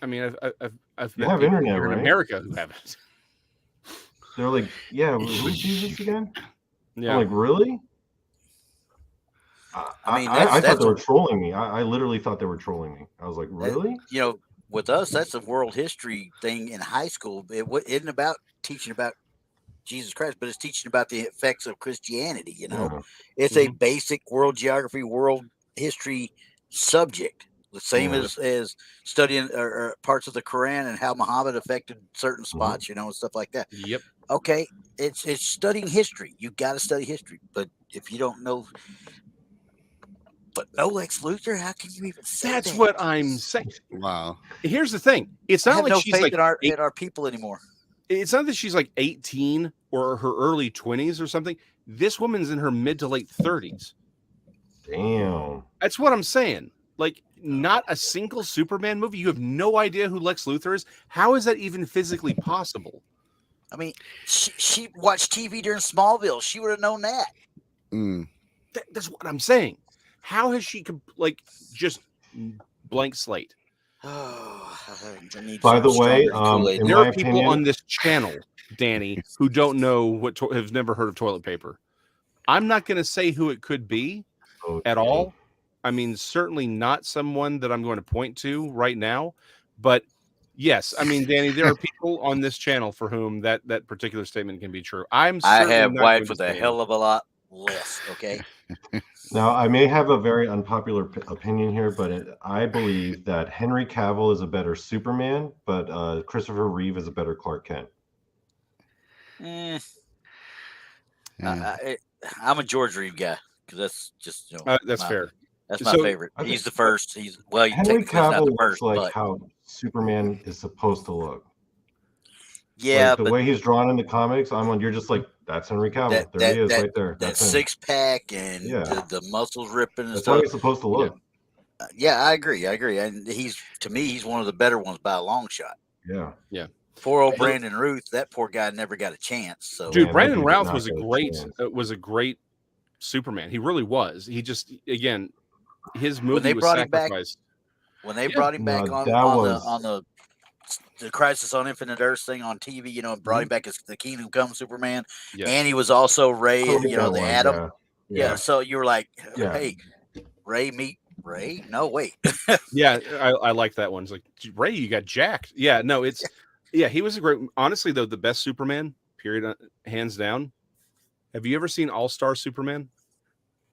I mean, I've You met have people internet, here in right? America who haven't. They're like, yeah, who's Jesus again? Yeah. I'm like, really? I thought they were trolling me. I literally thought they were trolling me. I was like, really? With us, that's a world history thing in high school. It isn't about teaching about Jesus Christ, but it's teaching about the effects of Christianity. It's a basic world geography, world history subject, the same as studying or parts of the Quran and how Muhammad affected certain spots, and stuff like that. Yep. Okay, it's studying history. You got to study history, but if you don't know. But no Lex Luthor, how can you even say That's that? what I'm saying. Wow. Here's the thing. It's not like she's like in our people anymore. It's not that she's like 18 or her early 20s or something. This woman's in her mid to late 30s. Damn. That's what I'm saying. Like, not a single Superman movie. You have no idea who Lex Luthor is. How is that even physically possible? I mean, she watched TV during Smallville. She would have known that. Mm. That's what I'm saying. How has she just blank slate? By the way, in there my are people opinion, on this channel, Danny, who don't know have never heard of toilet paper. I'm not going to say who it could be at all. I mean, certainly not someone that I'm going to point to right now, but yes, I mean, Danny, there are people on this channel for whom that particular statement can be true. I have wife with a hell of a lot less. Okay. Now, I may have a very unpopular opinion here, but I believe that Henry Cavill is a better Superman, but Christopher Reeve is a better Clark Kent. I'm a George Reeve guy because that's just that's fair. That's my favorite. Okay. He's the first. Henry Cavill looks like how Superman is supposed to look. Yeah, like the way he's drawn in the comics, you're just like, that's Henry Cavill. There he is, right there. That six pack and the muscles ripping and that's stuff. how he's supposed to look. Yeah, I agree. And to me, he's one of the better ones by a long shot. Yeah. Poor old Brandon Routh, that poor guy never got a chance. So, dude, Brandon Routh was a great Superman. He really was. He just, again, his movie was sacrificed. When they brought him back on the Crisis on Infinite Earths thing on TV, brought him back as the Kingdom Come Superman, and he was also Ray, the Atom. Yeah. So you were like, hey, Ray meet Ray? No, wait. Yeah, I like that one. It's like, Ray, you got jacked. Yeah, no, he was a great. Honestly, though, the best Superman, period, hands down. Have you ever seen All-Star Superman?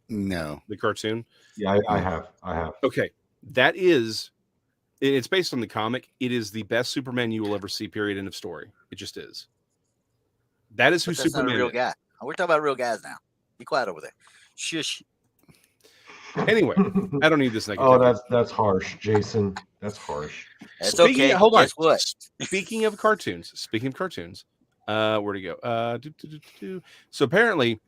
No. The cartoon? Yeah, I have. Okay. It's based on the comic. It is the best Superman you will ever see, period, end of story. It just is. That is who Superman is. Not a real guy. We're talking about real guys now. Be quiet over there. Shush. Anyway, I don't need this negativity. Oh, that's harsh, Jason. That's harsh. It's okay. Hold on. Guess what? Speaking of cartoons, where'd he go? So apparently,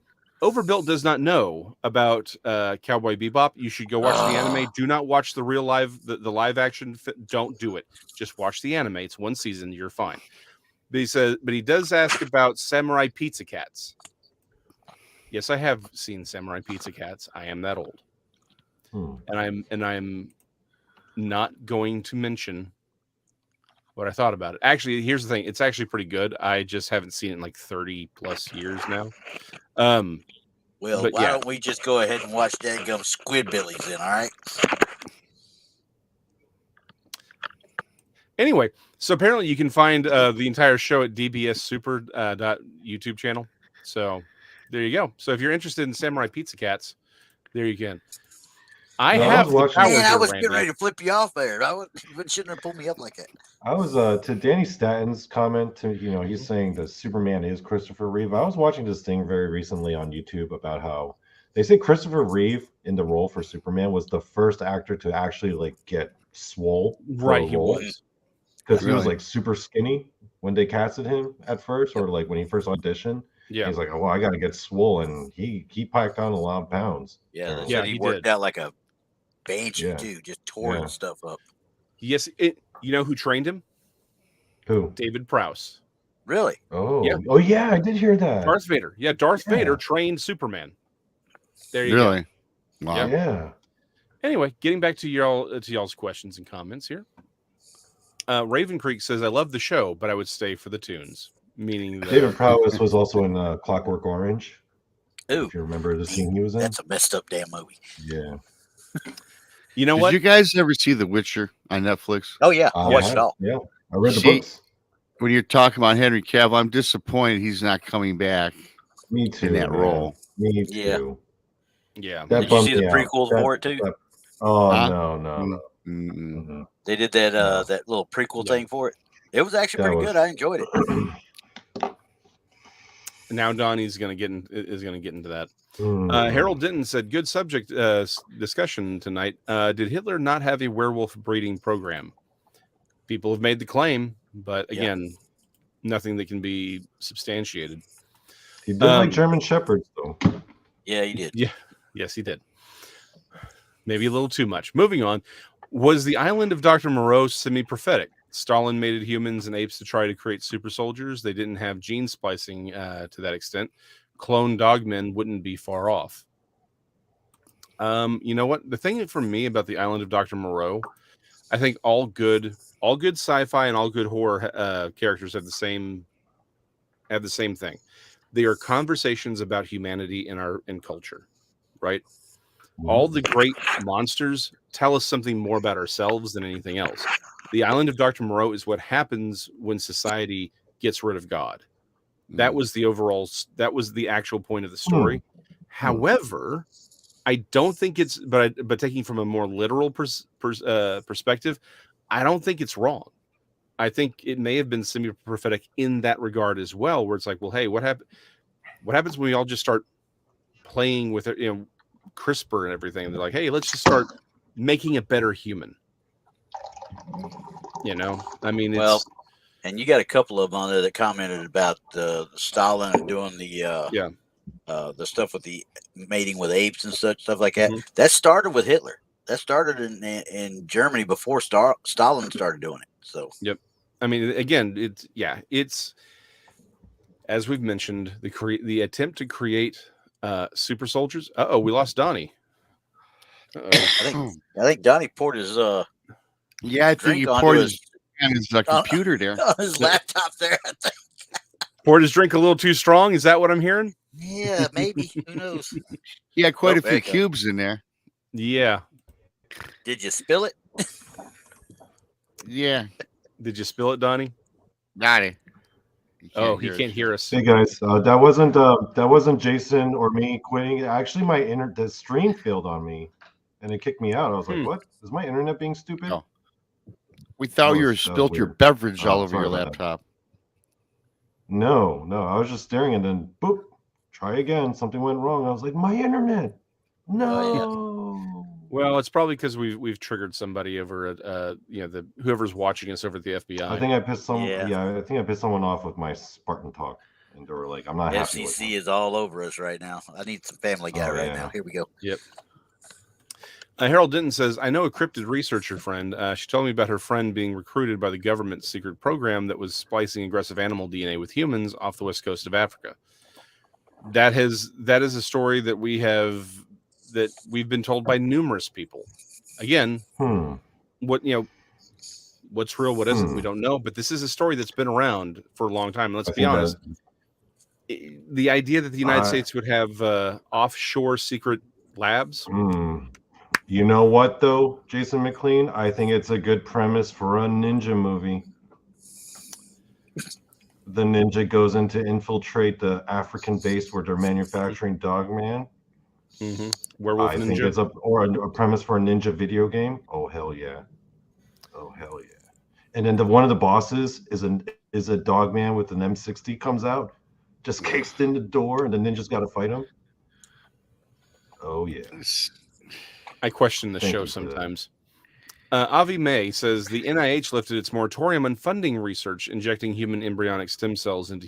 Overbuilt does not know about Cowboy Bebop. You should go watch the anime. Do not watch the real the live action. Don't do it. Just watch the anime. It's one season. You're fine. But he does ask about Samurai Pizza Cats. Yes, I have seen Samurai Pizza Cats. I am that old. And I'm not going to mention what I thought about it. Actually, here's the thing. It's actually pretty good. I just haven't seen it in like 30 plus years now. Well, why don't we just go ahead and watch Dadgum Squidbillies then, all right? Anyway, so apparently you can find the entire show at DBS Super YouTube channel. So there you go. So if you're interested in Samurai Pizza Cats, there you can. I was getting ready to flip you off there. You shouldn't have pulled me up like that. I was to Danny Statton's comment. He's saying that Superman is Christopher Reeve. I was watching this thing very recently on YouTube about how they say Christopher Reeve in the role for Superman was the first actor to actually get swole. Right, he was, because he was super skinny when they casted him at first, or when he first auditioned. Yeah, he's like, oh, well, I got to get swole, and he packed on a lot of pounds. Yeah, he worked out like a banshee too, just tore stuff up. Yes, you know who trained him? Who? David Prowse. Really? Oh, yeah, I did hear that. Darth Vader. Yeah, Darth Vader trained Superman. There you go. Wow. Yeah. Anyway, getting back to y'all's questions and comments here. Raven Creek says, I love the show, but I would stay for the tunes. Meaning that David Prowse was also in Clockwork Orange. Ooh, if you remember the scene he was in. That's a messed up damn movie. Yeah. You know what? Did you guys ever see The Witcher on Netflix? Oh yeah, I watched it all. Yeah, I read the books. When you're talking about Henry Cavill, I'm disappointed he's not coming back. Me too. In that role. Me too. Yeah. Did you see the prequels for it too? No. Mm-hmm. They did that that little prequel thing for it. It was actually pretty good. I enjoyed it. Now Donnie's going to get into that. Harold Denton said, good subject discussion tonight. Did Hitler not have a werewolf breeding program? People have made the claim, but again, nothing that can be substantiated. He did like German Shepherds, though. Yeah, he did. Yeah, yes, he did. Maybe a little too much. Moving on. Was the island of Dr. Moreau semi-prophetic? Stalin mated humans and apes to try to create super soldiers. They didn't have gene splicing to that extent. Clone dogmen wouldn't be far off. You know what? The thing for me about the Island of Dr. Moreau, I think all good sci-fi and all good horror characters have the same thing. They are conversations about humanity in culture, right? All the great monsters tell us something more about ourselves than anything else. The Island of Dr. Moreau is what happens when society gets rid of God. That was the actual point of the story. However, I don't think it's, but taking from a more literal perspective, I don't think it's wrong. I think it may have been semi-prophetic in that regard as well, where it's like, well, hey, what happens when we all just start playing with it, CRISPR and everything? And they're like, hey, let's just start making a better human. I mean, well, and you got a couple of them on there that commented about Stalin and doing the stuff with the mating with apes and stuff like that. That started with Hitler. That started in Germany before Stalin started doing it. So, yep. I mean, again, it's as we've mentioned, the attempt to create super soldiers. We lost Donnie. I think Donnie poured his I think he poured his computer there. On his laptop there. Poured his drink a little too strong. Is that what I'm hearing? Yeah, maybe. Who knows? He had quite a few cubes in there. Yeah. Did you spill it? Yeah. Did you spill it, Donnie? Got it. He can't hear us. Hey guys, that wasn't Jason or me quitting. Actually, the stream failed on me, and it kicked me out. I was like, "What? Is my internet being stupid?" No. We thought you spilled your beverage all over your laptop. No, I was just staring, and then boop, try again. Something went wrong. I was like, "My internet, no." Well, it's probably because we've triggered somebody over at whoever's watching us over at the FBI. I think I pissed I think I pissed someone off with my Spartan talk, and they were like, "I'm not happy." FCC is all over us right now. I need some Family Guy now. Here we go. Yep. Harold Denton says, I know a cryptid researcher friend. She told me about her friend being recruited by the government's secret program that was splicing aggressive animal DNA with humans off the west coast of Africa. That is a story that we've been told by numerous people. Again, what's real, what isn't, we don't know. But this is a story that's been around for a long time. Let's be honest. The idea that the United States would have offshore secret labs. You know what, though, Jason McLean? I think it's a good premise for a ninja movie. The ninja goes in to infiltrate the African base where they're manufacturing Dogman. Werewolf I ninja. think it's a premise for a ninja video game. Oh hell yeah! And then one of the bosses is a Dogman with an M60 comes out, just kicks in the door, and the ninja's got to fight him. Oh yeah. I question the show sometimes. Avi May says the NIH lifted its moratorium on funding research injecting human embryonic stem cells into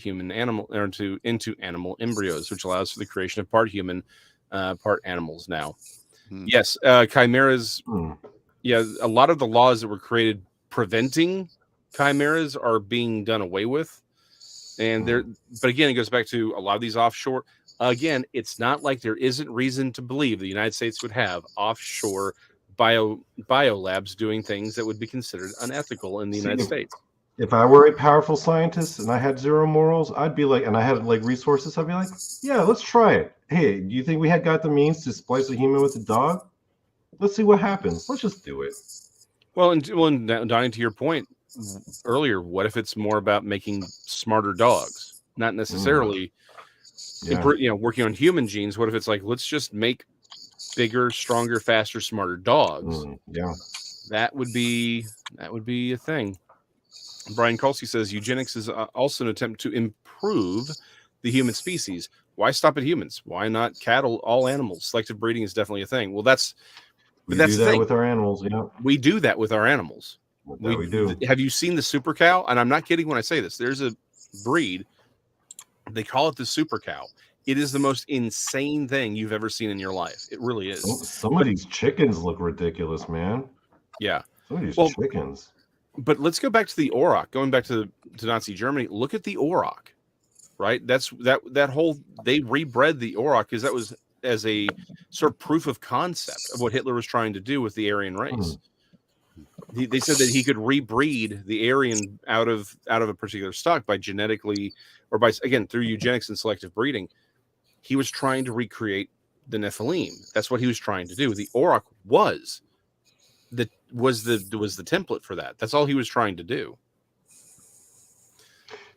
into animal embryos, which allows for the creation of part human, part animals now. Yes, chimeras. Yeah, a lot of the laws that were created preventing chimeras are being done away with, but again, it goes back to a lot of these offshore. Again, it's not like there isn't reason to believe the United States would have offshore bio labs doing things that would be considered unethical in the United States. If I were a powerful scientist and I had zero morals, I'd be like, and I had like resources, I'd be like, yeah, let's try it. Hey, do you think we had got the means to splice a human with a dog? Let's see what happens. Let's just do it. Well, and Donnie, to your point earlier, what if it's more about making smarter dogs, not necessarily working on human genes? What if it's like, let's just make bigger, stronger, faster, smarter dogs? That would be a thing. Brian Colsey says eugenics is also an attempt to improve the human species. Why stop at humans? Why not cattle? All animals. Selective breeding is definitely a thing. Well, that's we do that with our animals. We do that with our animals. We do. Have you seen the super cow? And I'm not kidding when I say this. There's a breed. They call it the super cow. It is the most insane thing you've ever seen in your life. It really is. Some of these chickens look ridiculous, man. Yeah. Some of these chickens. But let's go back to the Auroch. Going back to Nazi Germany, look at the Auroch, right? That whole they rebred the Auroch because that was as a sort of proof of concept of what Hitler was trying to do with the Aryan race. They said that he could rebreed the Aryan out of a particular stock by genetically or by again through eugenics and selective breeding. He was trying to recreate the Nephilim. That's what he was trying to do. The Auroch was the template for that. That's all he was trying to do.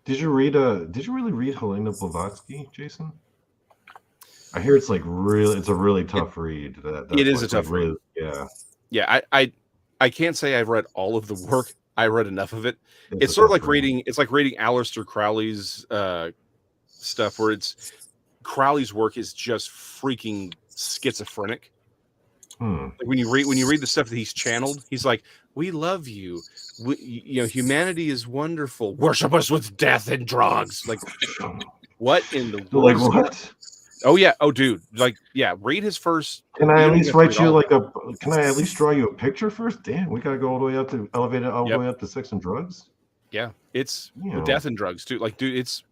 Did you really read Helena Blavatsky, Jason? I hear it's it's a really tough read. It is a tough read. Yeah. Yeah, I can't say I've read all of the work. I read enough of it. It's sort of like reading. It's like reading Aleister Crowley's stuff, where Crowley's work is just freaking schizophrenic. Like when you read the stuff that he's channeled, he's like, "We love you. Humanity is wonderful. Worship us with death and drugs." Like, what in the world? Like what? Oh yeah. Oh dude. Like yeah. Read his first. Can I at least write you Can I at least draw you a picture first? Damn, we gotta go all the way up to elevated, all the way up to sex and drugs. Yeah, it's death and drugs too. Like, dude, it's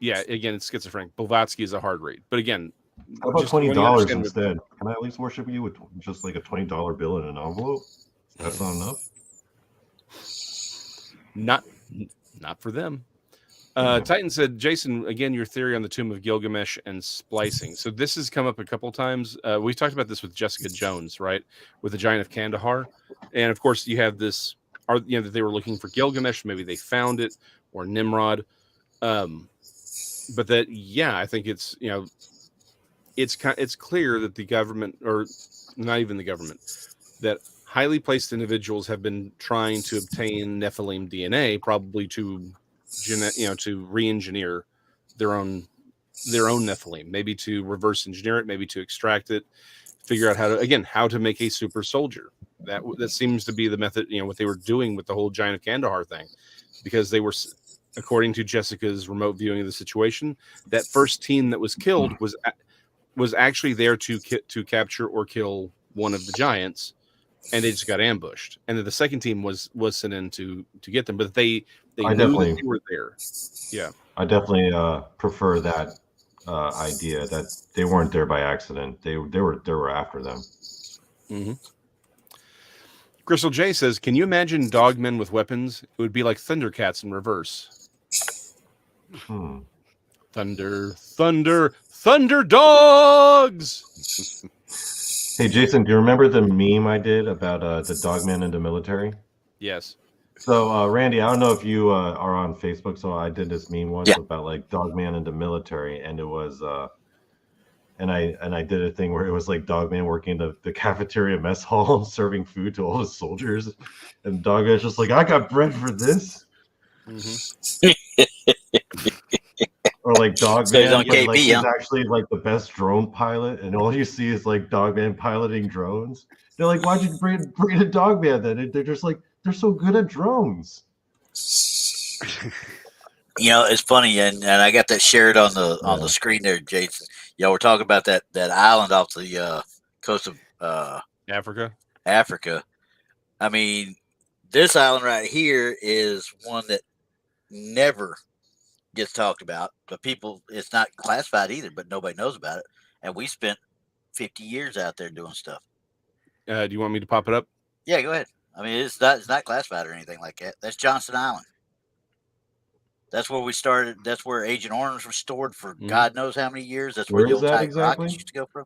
again, it's schizophrenic. Blavatsky is a hard read, but again, how about $20 instead? Can I at least worship you with just like a $20 bill in an envelope? That's not enough. Not for them. Titan said, Jason, again, your theory on the Tomb of Gilgamesh and splicing. So this has come up a couple times. We talked about this with Jessica Jones, right? With the Giant of Kandahar. And of course, you have this, that they were looking for Gilgamesh. Maybe they found it, or Nimrod. But that, I think it's, it's clear that the government, or not even the government, that highly placed individuals have been trying to obtain Nephilim DNA, probably to re-engineer their own Nephilim, maybe to reverse engineer it, maybe to extract it, figure out how to make a super soldier. That seems to be the method, what they were doing with the whole Giant of Kandahar thing, because they were, according to Jessica's remote viewing of the situation, that first team that was killed was actually there to capture or kill one of the giants, and they just got ambushed. And then the second team was sent in to get them, but they knew that they were there. Yeah, I definitely prefer that idea that they weren't there by accident. They were after them. Mm-hmm. Crystal J says, "Can you imagine dogmen with weapons? It would be like Thundercats in reverse." Thunder dogs. Hey Jason, do you remember the meme I did about the dogmen in the military? Yes. So Randy, I don't know if you are on Facebook. So I did this meme once about like dogman in the military, and it was and I did a thing where it was like dogman working the cafeteria mess hall serving food to all the soldiers, and dogman's just like, I got bread for this. Mm-hmm. Or like Dogman, so he's actually like the best drone pilot, and all you see is like Dogman piloting drones. They're like, why'd you bring a Dogman then? They're just like, they're so good at drones. It's funny, and I got that shared on the screen there, Jason. We're talking about that island off the coast of Africa. I mean, this island right here is one that never gets talked about. But people, it's not classified either, but nobody knows about it. And we spent 50 years out there doing stuff. Do you want me to pop it up? Yeah, go ahead. I mean, it's not classified or anything like that. That's Johnston Island. That's where we started. That's where Agent Orange was stored for God knows how many years. That's where the old Titan rockets used to go from.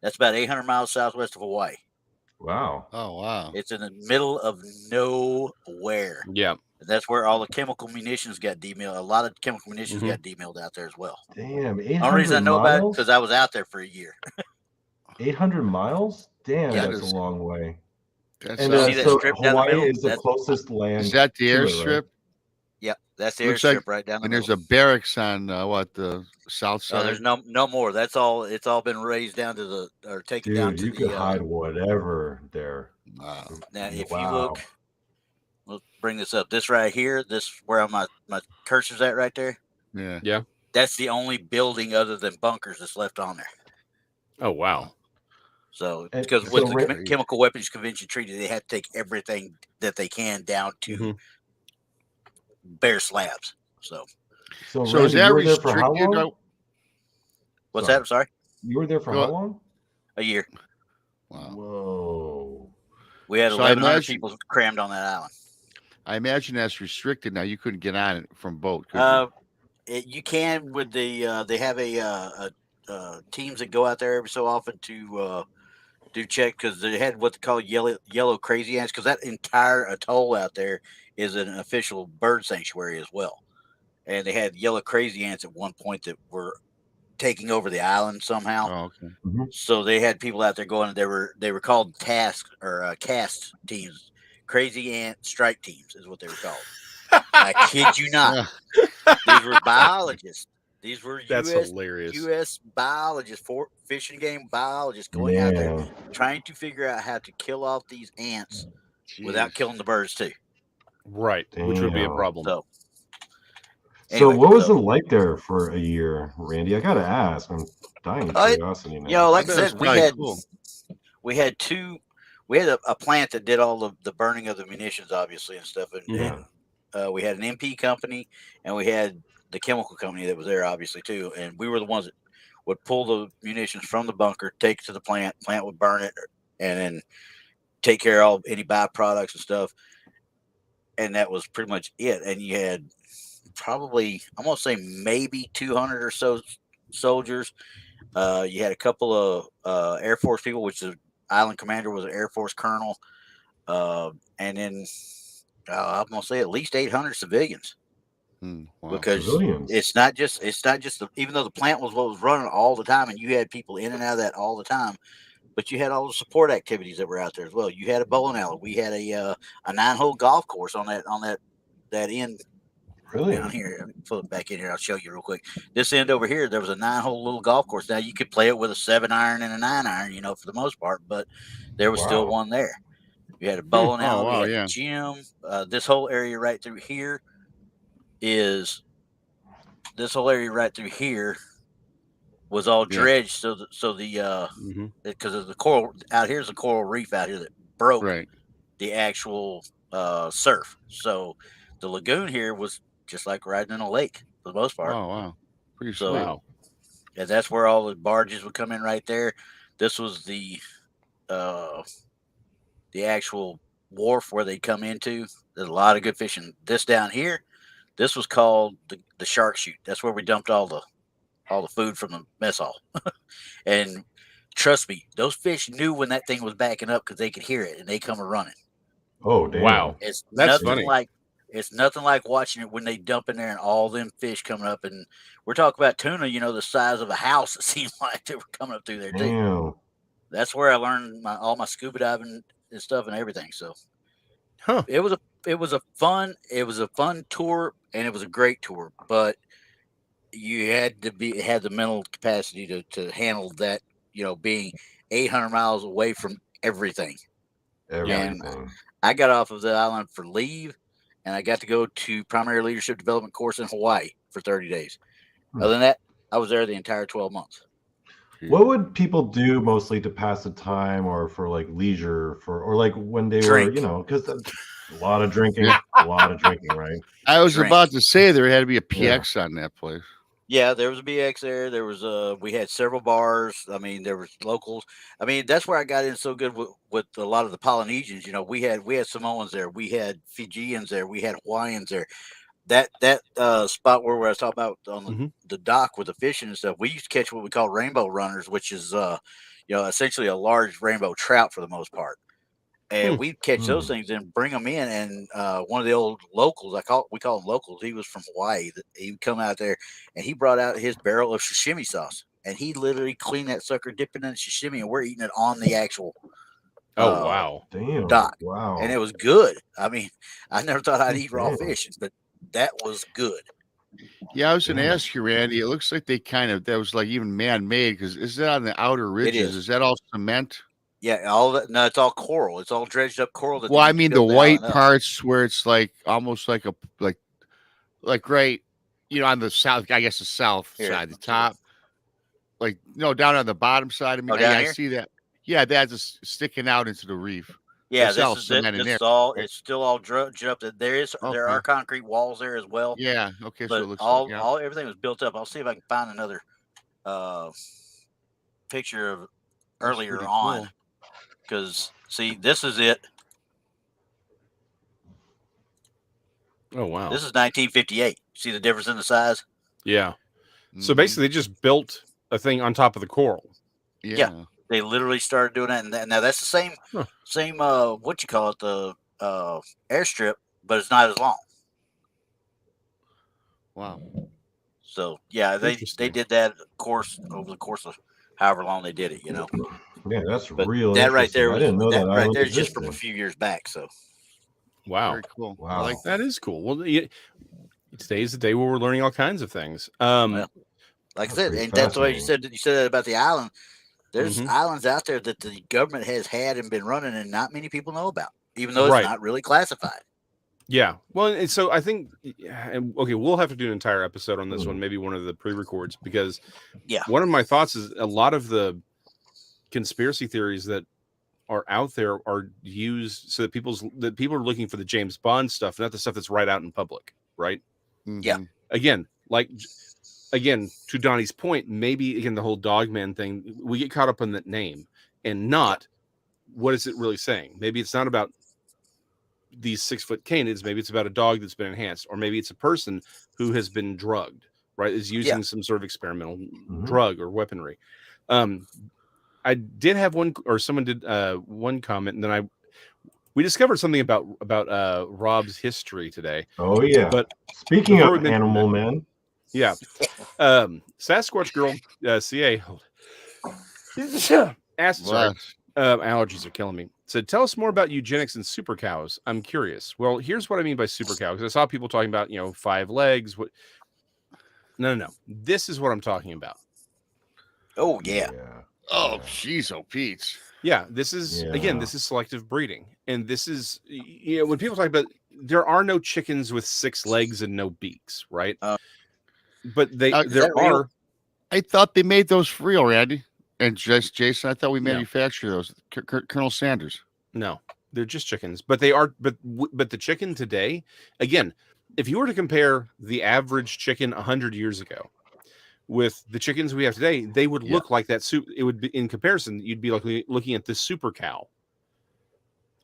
That's about 800 miles southwest of Hawaii. Wow. Oh, wow. It's in the middle of nowhere. Yeah. And that's where all the chemical munitions got demilled. A lot of chemical munitions got demilled out there as well. Damn. The only reason I know about it because I was out there for a year. 800 miles? Damn, Yeah, that's a long way. That's And so Hawaii is the closest land. Is that the to it, airstrip? right? Yep, that's the airstrip right down the middle. And there's a barracks on the south side. Oh, there's no more. That's all. It's all been raised down to taken down to you could hide whatever there. Wow. Now, if you look, we'll bring this up. This right here, this where my cursor's at right there. Yeah. That's the only building other than bunkers that's left on there. Oh wow. So And because so with the Ra- Chemical Weapons Convention Treaty, they have to take everything that they can down to bare slabs. So so So is Randy, that you were there for how restricted? long? what's Sorry. that? I'm sorry. You were there for how long? A year. Wow. Whoa. We had So I 1,100 imagine- people crammed on that island. I imagine that's restricted now. You couldn't get on it from boat, could you? You can with the they have teams that go out there every so often to do check because they had what they call yellow crazy ants because that entire atoll out there is an official bird sanctuary as well, and they had yellow crazy ants at one point that were taking over the island somehow. Oh, okay. Mhm. So they had people out there going. They were called task or cast teams. Crazy ant strike teams is what they were called. I kid you not. These were biologists. These were That's hilarious. U.S. biologists, fish and game biologists going out there Man. trying to figure out how to kill off these ants without Jeez. killing the birds too. Right, which would be a Damn. problem. So, So anyway, what was it like there for a year, Randy? I gotta ask. I'm dying of curiosity now. you know, like I I bet it's said, probably cool. we had a plant that did all the burning of the munitions, obviously, and stuff, Yeah. and we had an MP company, and we had the chemical company that was there, obviously too, and we were the ones that would pull the munitions from the bunker, take it to the plant would burn it, and then take care of any byproducts and stuff, and that was pretty much it. And you had probably, I'm gonna say maybe 200 or so soldiers. You had a couple of Air Force people, which the island commander was an Air Force colonel, and then I'm gonna say at least 800 civilians. Wow. Because Civilians. it's not just even though the plant was what was running all the time, and you had people in and out of that all the time, but you had all the support activities that were out there as well. You had a bowling alley. We had a 9-hole golf course on that end Really? down here. Let me pull it back in here. I'll show you real quick. This end over here, there was a 9-hole little golf course. Now you could play it with a 7-iron and a 9-iron, for the most part, but there was still Wow. one there. You had a bowling alley. Oh, wow, we had yeah. a gym. This whole area right through here was all dredged. So because of the coral out here's a coral reef out here that broke Right. the actual surf. So the lagoon here was just like riding in a lake for the most part. Oh, wow. Pretty So sweet. Wow. and that's where all the barges would come in right there. This was the actual wharf where they come into. There's a lot of good fishing. This down here, this was called the shark chute. That's where we dumped all the food from the mess hall. And trust me, those fish knew when that thing was backing up because they could hear it and they come a running. Oh, damn. Wow. It's That's nothing funny. it's nothing like watching it when they dump in there and all them fish coming up. And we're talking about tuna, the size of a house. It seemed like they were coming up through there too. Damn. That's where I learned all my scuba diving and stuff and everything. So Huh. it was a fun tour, and it was a great tour, but you had to had the mental capacity to handle that, being 800 miles away from everything. Everything. I got off of the island for leave, and I got to go to primary leadership development course in Hawaii for 30 days. Other than that, I was there the entire 12 months. What would people do mostly to pass the time or for like leisure or like when they Drink. were, because a lot of drinking, right? I was Drink. about to say there had to be a PX on that place. Yeah, there was a BX there. There was we had several bars. I mean, there was locals. I mean, that's where I got in so good with a lot of the Polynesians. We had Samoans there. We had Fijians there. We had Hawaiians there. That spot where I was talking about on the dock with the fishing and stuff, we used to catch what we call rainbow runners, which is essentially a large rainbow trout for the most part. And we'd catch those things and bring them in. And one of the old locals, we call them locals. He was from Hawaii. He would come out there and he brought out his barrel of sashimi sauce. And he literally cleaned that sucker, dipping it in sashimi, and we're eating it on the actual Wow. Damn. dock. Wow. And it was good. I mean, I never thought I'd eat raw fish, but that was good. Yeah, I was going to ask you, Randy. It looks like that was like even man-made because is that on the outer ridges? Is that all cement? Yeah, all that. No, it's all coral. It's all dredged up coral. Well, I mean the white parts where it's like almost like right, on the south. I guess the south side, the top. Like down on the bottom side. I mean, I see that. Yeah, that's just sticking out into the reef. Yeah, That's all this is it. cement in This there, is all. right? It's still all drugged up. There Okay. are concrete walls there as well, Yeah. Okay. So it but looks like yeah. everything was built up. I'll see if I can find another uh, picture of That's earlier pretty on, cool. because see, this is it. Oh wow. This is 1958. See the difference in the size? Yeah. So Mhm. basically, they just built a thing on top of the coral. Yeah. They literally started doing that, and now that's the same Huh. same what you call it, the airstrip, but it's not as long. Wow. So yeah, they Interesting. did that over the course of however long they did it, you know. Yeah, that's But real that right interesting. there I was didn't know that right island there is just from a existed. few years back. So Wow. Very cool. I Wow. like That is cool. Well, today's the day where we're learning all kinds of things. Well, like I That's said, pretty and that's why you fascinating. said that about the island. There's Mhm. islands out there that the government has had and been running, and not many people know about, even though Right. it's not really classified. Yeah. Well, and so I think, and okay, we'll have to do an entire episode on this one, Mhm. maybe one of the pre-records, because Yeah. one of my thoughts is a lot of the conspiracy theories that are out there are used so that people are looking for the James Bond stuff, not the stuff that's right out in public, right? Yeah. Mhm. Again, to Donnie's point, maybe again the whole Dogman thing, we get caught up in that name and not what is it really saying. Maybe it's not about these 6-foot canids. Maybe it's about a dog that's been enhanced, or maybe it's a person who has been drugged, right? Is using some sort of experimental drug or weaponry. I did have one, or someone did one comment, and then we discovered something about Rob's history today. Oh yeah. But Speaking before we of mention animal that, men, yeah, Sasquatch Girl CA asked, sorry, allergies are killing me. Said, tell us more about eugenics and super cows. I'm curious. Well, here's what I mean by super cow, because I saw people talking about 5 legs. What? No. This is what I'm talking about. Oh yeah. Oh, jeez, oh, Pete. Yeah, this is again, Yeah. this is selective breeding, and this is when people talk about there are no chickens with 6 legs and no beaks, right? But Is there that real? are. I thought they made those for real, Randy. And just Jason, I thought we No. manufactured those. Colonel Sanders. No, they're just chickens, but they are. But the chicken today, again, if you were to compare the average chicken 100 years ago with the chickens we have today, they would look like that. It would be, in comparison, you'd be looking at this super cow.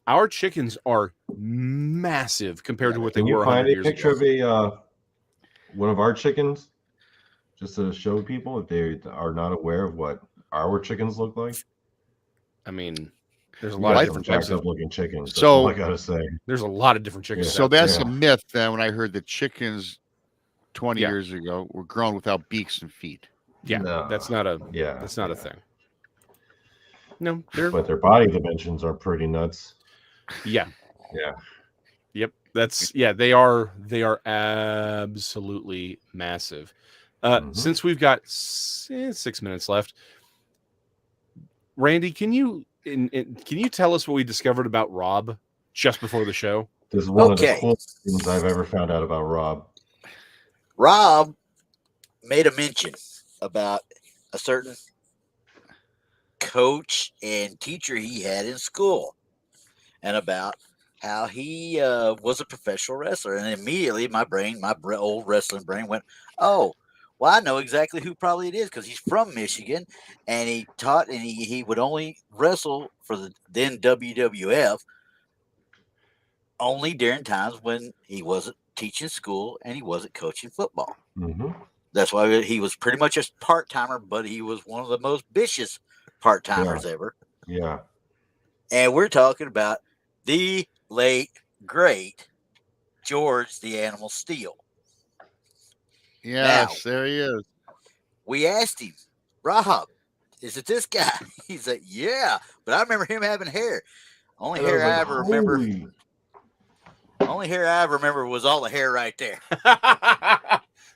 Our chickens are massive compared to what they Can you were find 100 a years picture ago. of one of our chickens, just to show people if they are not aware of what our chickens look like? I mean, there's a You lot got of some different types jacked up of. looking chickens. That's So- all I gotta say. There's a lot of different chickens. So out there. that's a myth then when I heard that chickens 20 Yeah. years ago were grown without beaks and feet. Yeah, No. that's not a. Yeah, That's not a yeah. thing. No, they're But their body dimensions are pretty nuts. yeah. Yeah. Yep. They are absolutely massive. Since we've got 6 minutes left, Randy, can you tell us what we discovered about Rob just before the show? This is one of the Okay. coolest things I've ever found out about Rob. Rob made a mention about a certain coach and teacher he had in school, and about how he was a professional wrestler. And immediately my old wrestling brain went, oh, well, I know exactly who probably it is, because he's from Michigan, and he taught, and he would only wrestle for the then WWF only during times when he wasn't teaching school and he wasn't coaching football. Mm-hmm. That's why he was pretty much a part-timer, but he was one of the most vicious part-timers ever. Yeah. And we're talking about the late, great George the Animal Steele. Yes, there he is. We asked him, Rob, is it this guy? He's like, yeah, but I remember him having hair. Only And I hair was like, I ever remember. holy. Only hair I ever remember was all the hair right there.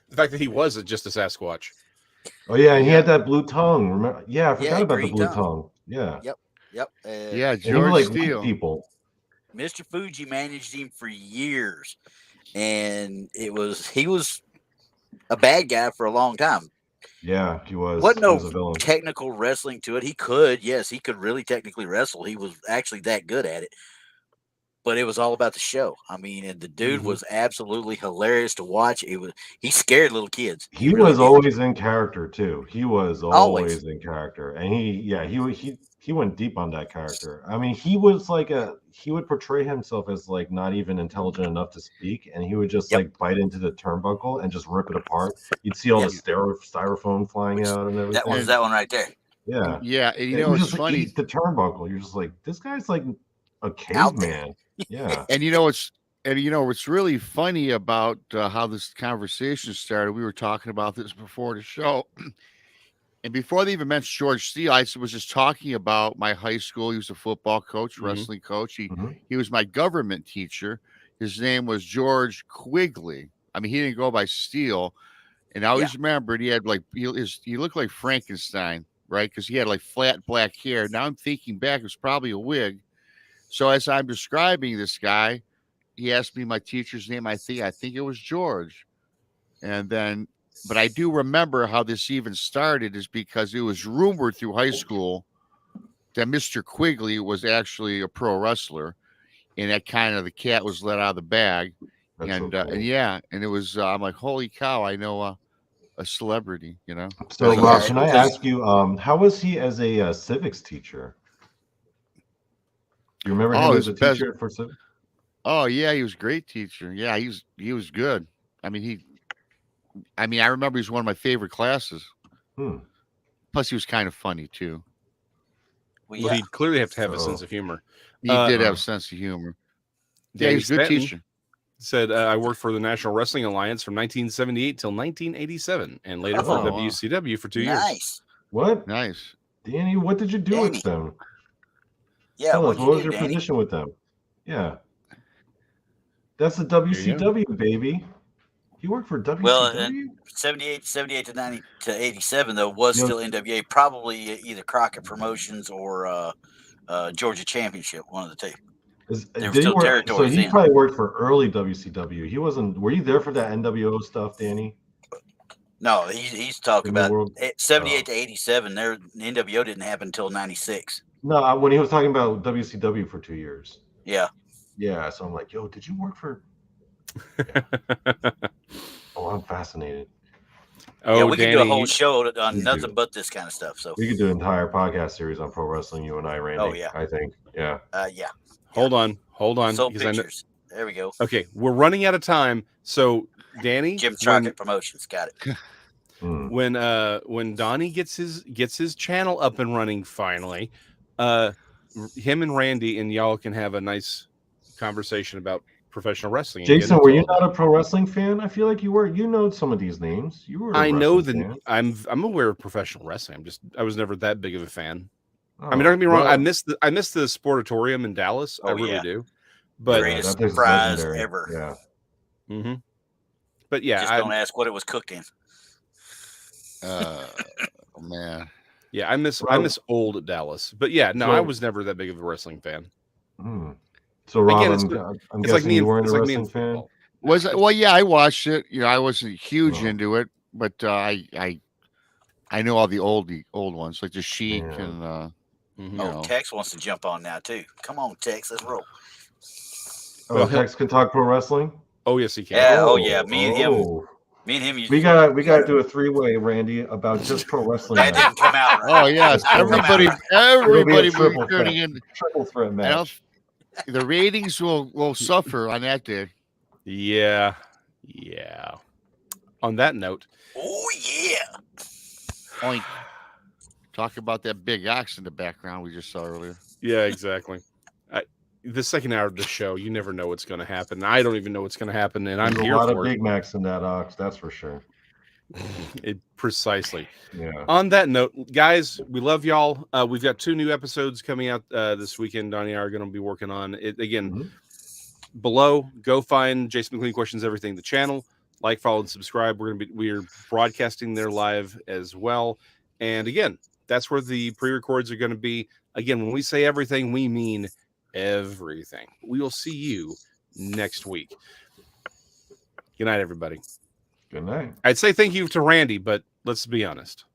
The fact that he was just a Sasquatch. Oh yeah, and he had that blue tongue. Remember? Yeah, I forgot about the green blue tongue. tongue. Yeah. Yep. Yeah, And he George would like Steele. whip people. Mr. Fuji managed him for years, and he was a bad guy for a long time. Yeah, he was. Wasn't He was no a villain. technical wrestling to it. He could really technically wrestle. He was actually that good at it. But it was all about the show. I mean, and the dude was absolutely hilarious to watch. He scared little kids. He really was did. always in character too. He was Always. always in character, and he went deep on that character. I mean, he was like he would portray himself as like not even intelligent enough to speak, and he would just Yep. like bite into the turnbuckle and just rip it apart. You'd see all Yep. the styrofoam flying out and everything. That one right there. Yeah, Yeah, and you He know would it's just funny. eat the turnbuckle. You're just like, this guy's like a Out there. caveman. Yeah. And you know what's really funny about how this conversation started. We were talking about this before the show, and before they even mentioned George Steele, I was just talking about my high school. He was a football coach, wrestling coach. He was my government teacher. His name was George Quigley. I mean, he didn't go by Steele. And I always remembered he had like he looked like Frankenstein, right? Because he had like flat black hair. Now I'm thinking back, it was probably a wig. So as I'm describing this guy, he asked me my teacher's name. I think it was George. And then, but I do remember how this even started is because it was rumored through high school that Mr. Quigley was actually a pro wrestler, and that kind of the cat was let out of the bag. That's And so cool. and it was I'm like, holy cow, I know a celebrity, you know. So, Yeah, Rob, can I because- ask you, how was he as a civics teacher? You remember him as a teacher for civics? Oh yeah, he was a great teacher. Yeah, he was good. I mean, I remember he was one of my favorite classes. Plus, he was kind of funny too. Well, he'd clearly have to have a sense of humor. He did have a sense of humor. Yeah, Danny he's a good Stanton teacher. said, I worked for the National Wrestling Alliance from 1978 till 1987, and later for WCW for 2 years. Nice. What? Nice. Danny, what did you do with them? Yeah, Tell us, what what was your position with them? Yeah. That's the WCW, baby. He worked for WCW? Well, 78 to 90 to 87, though, was still NWA, probably either Crockett Promotions or Georgia Championship, one of the two. They were still territories so he in. probably worked for early WCW. He wasn't. Were you there for that NWO stuff, Danny? No, he's talking In the about world? 78 to 87. The NWO didn't happen until 96. No, when he was talking about WCW for 2 years. Yeah. Yeah, so I'm like, yo, did you work for? Oh, I'm fascinated. Oh, yeah, we Danny, could do a whole show on you nothing do. but this kind of stuff. So We could do an entire podcast series on pro wrestling, you and I, Randy. Oh, yeah. I think. Yeah. yeah. Hold on. Sold because I know- pictures. There we go. Okay, we're running out of time. So, Danny, Jim Crockett Promotions got it. when Donnie gets his channel up and running finally, him and Randy and y'all can have a nice conversation about professional wrestling. Jason, were you not a pro wrestling fan? I feel like you were. You know some of these names. You were. I know fan. I'm aware of professional wrestling. I was never that big of a fan. Oh, I mean, don't get me wrong. well, I miss the Sportatorium in Dallas. I really do. But Greatest that is prize legendary. ever. Yeah. But yeah, Just don't ask what it was cooked in. Man. Yeah, I miss old Dallas. But yeah, no, I was never that big of a wrestling fan. So Rob, Again, I'm it's guessing like me you and, weren't it's a like me wrestling and fan. football. Well, yeah, I watched it. You know, I wasn't huge into it, but I know all the old ones like the Sheik and you know. Tex wants to jump on now too. Come on, Tex, let's roll. Oh, Tex can talk pro wrestling. Oh yes, he can. Yeah. Me and him. We gotta do a 3-way, Randy, about just pro wrestling. That didn't come out right. Oh yes, everybody triple was tuning in. Triple threat match. The ratings will suffer on that day. Yeah. On that note. Oh yeah. Oink. Talk about that big ox in the background we just saw earlier. Yeah, exactly. The second hour of the show, you never know what's going to happen. I don't even know what's going to happen, and I'm There's here a lot for of it. Big Macs in that ox, that's for sure. Precisely. Yeah. On that note, guys, we love y'all. We've got 2 new episodes coming out this weekend. Donnie and I are going to be working on it again. Below, go find Jason McLean Questions Everything, the channel. Like, follow, and subscribe. We're broadcasting there live as well. And again, that's where the pre-records are going to be. Again, when we say everything, we mean everything. We will see you next week. Good night, everybody. Good night. I'd say thank you to Randy, but Let's be honest.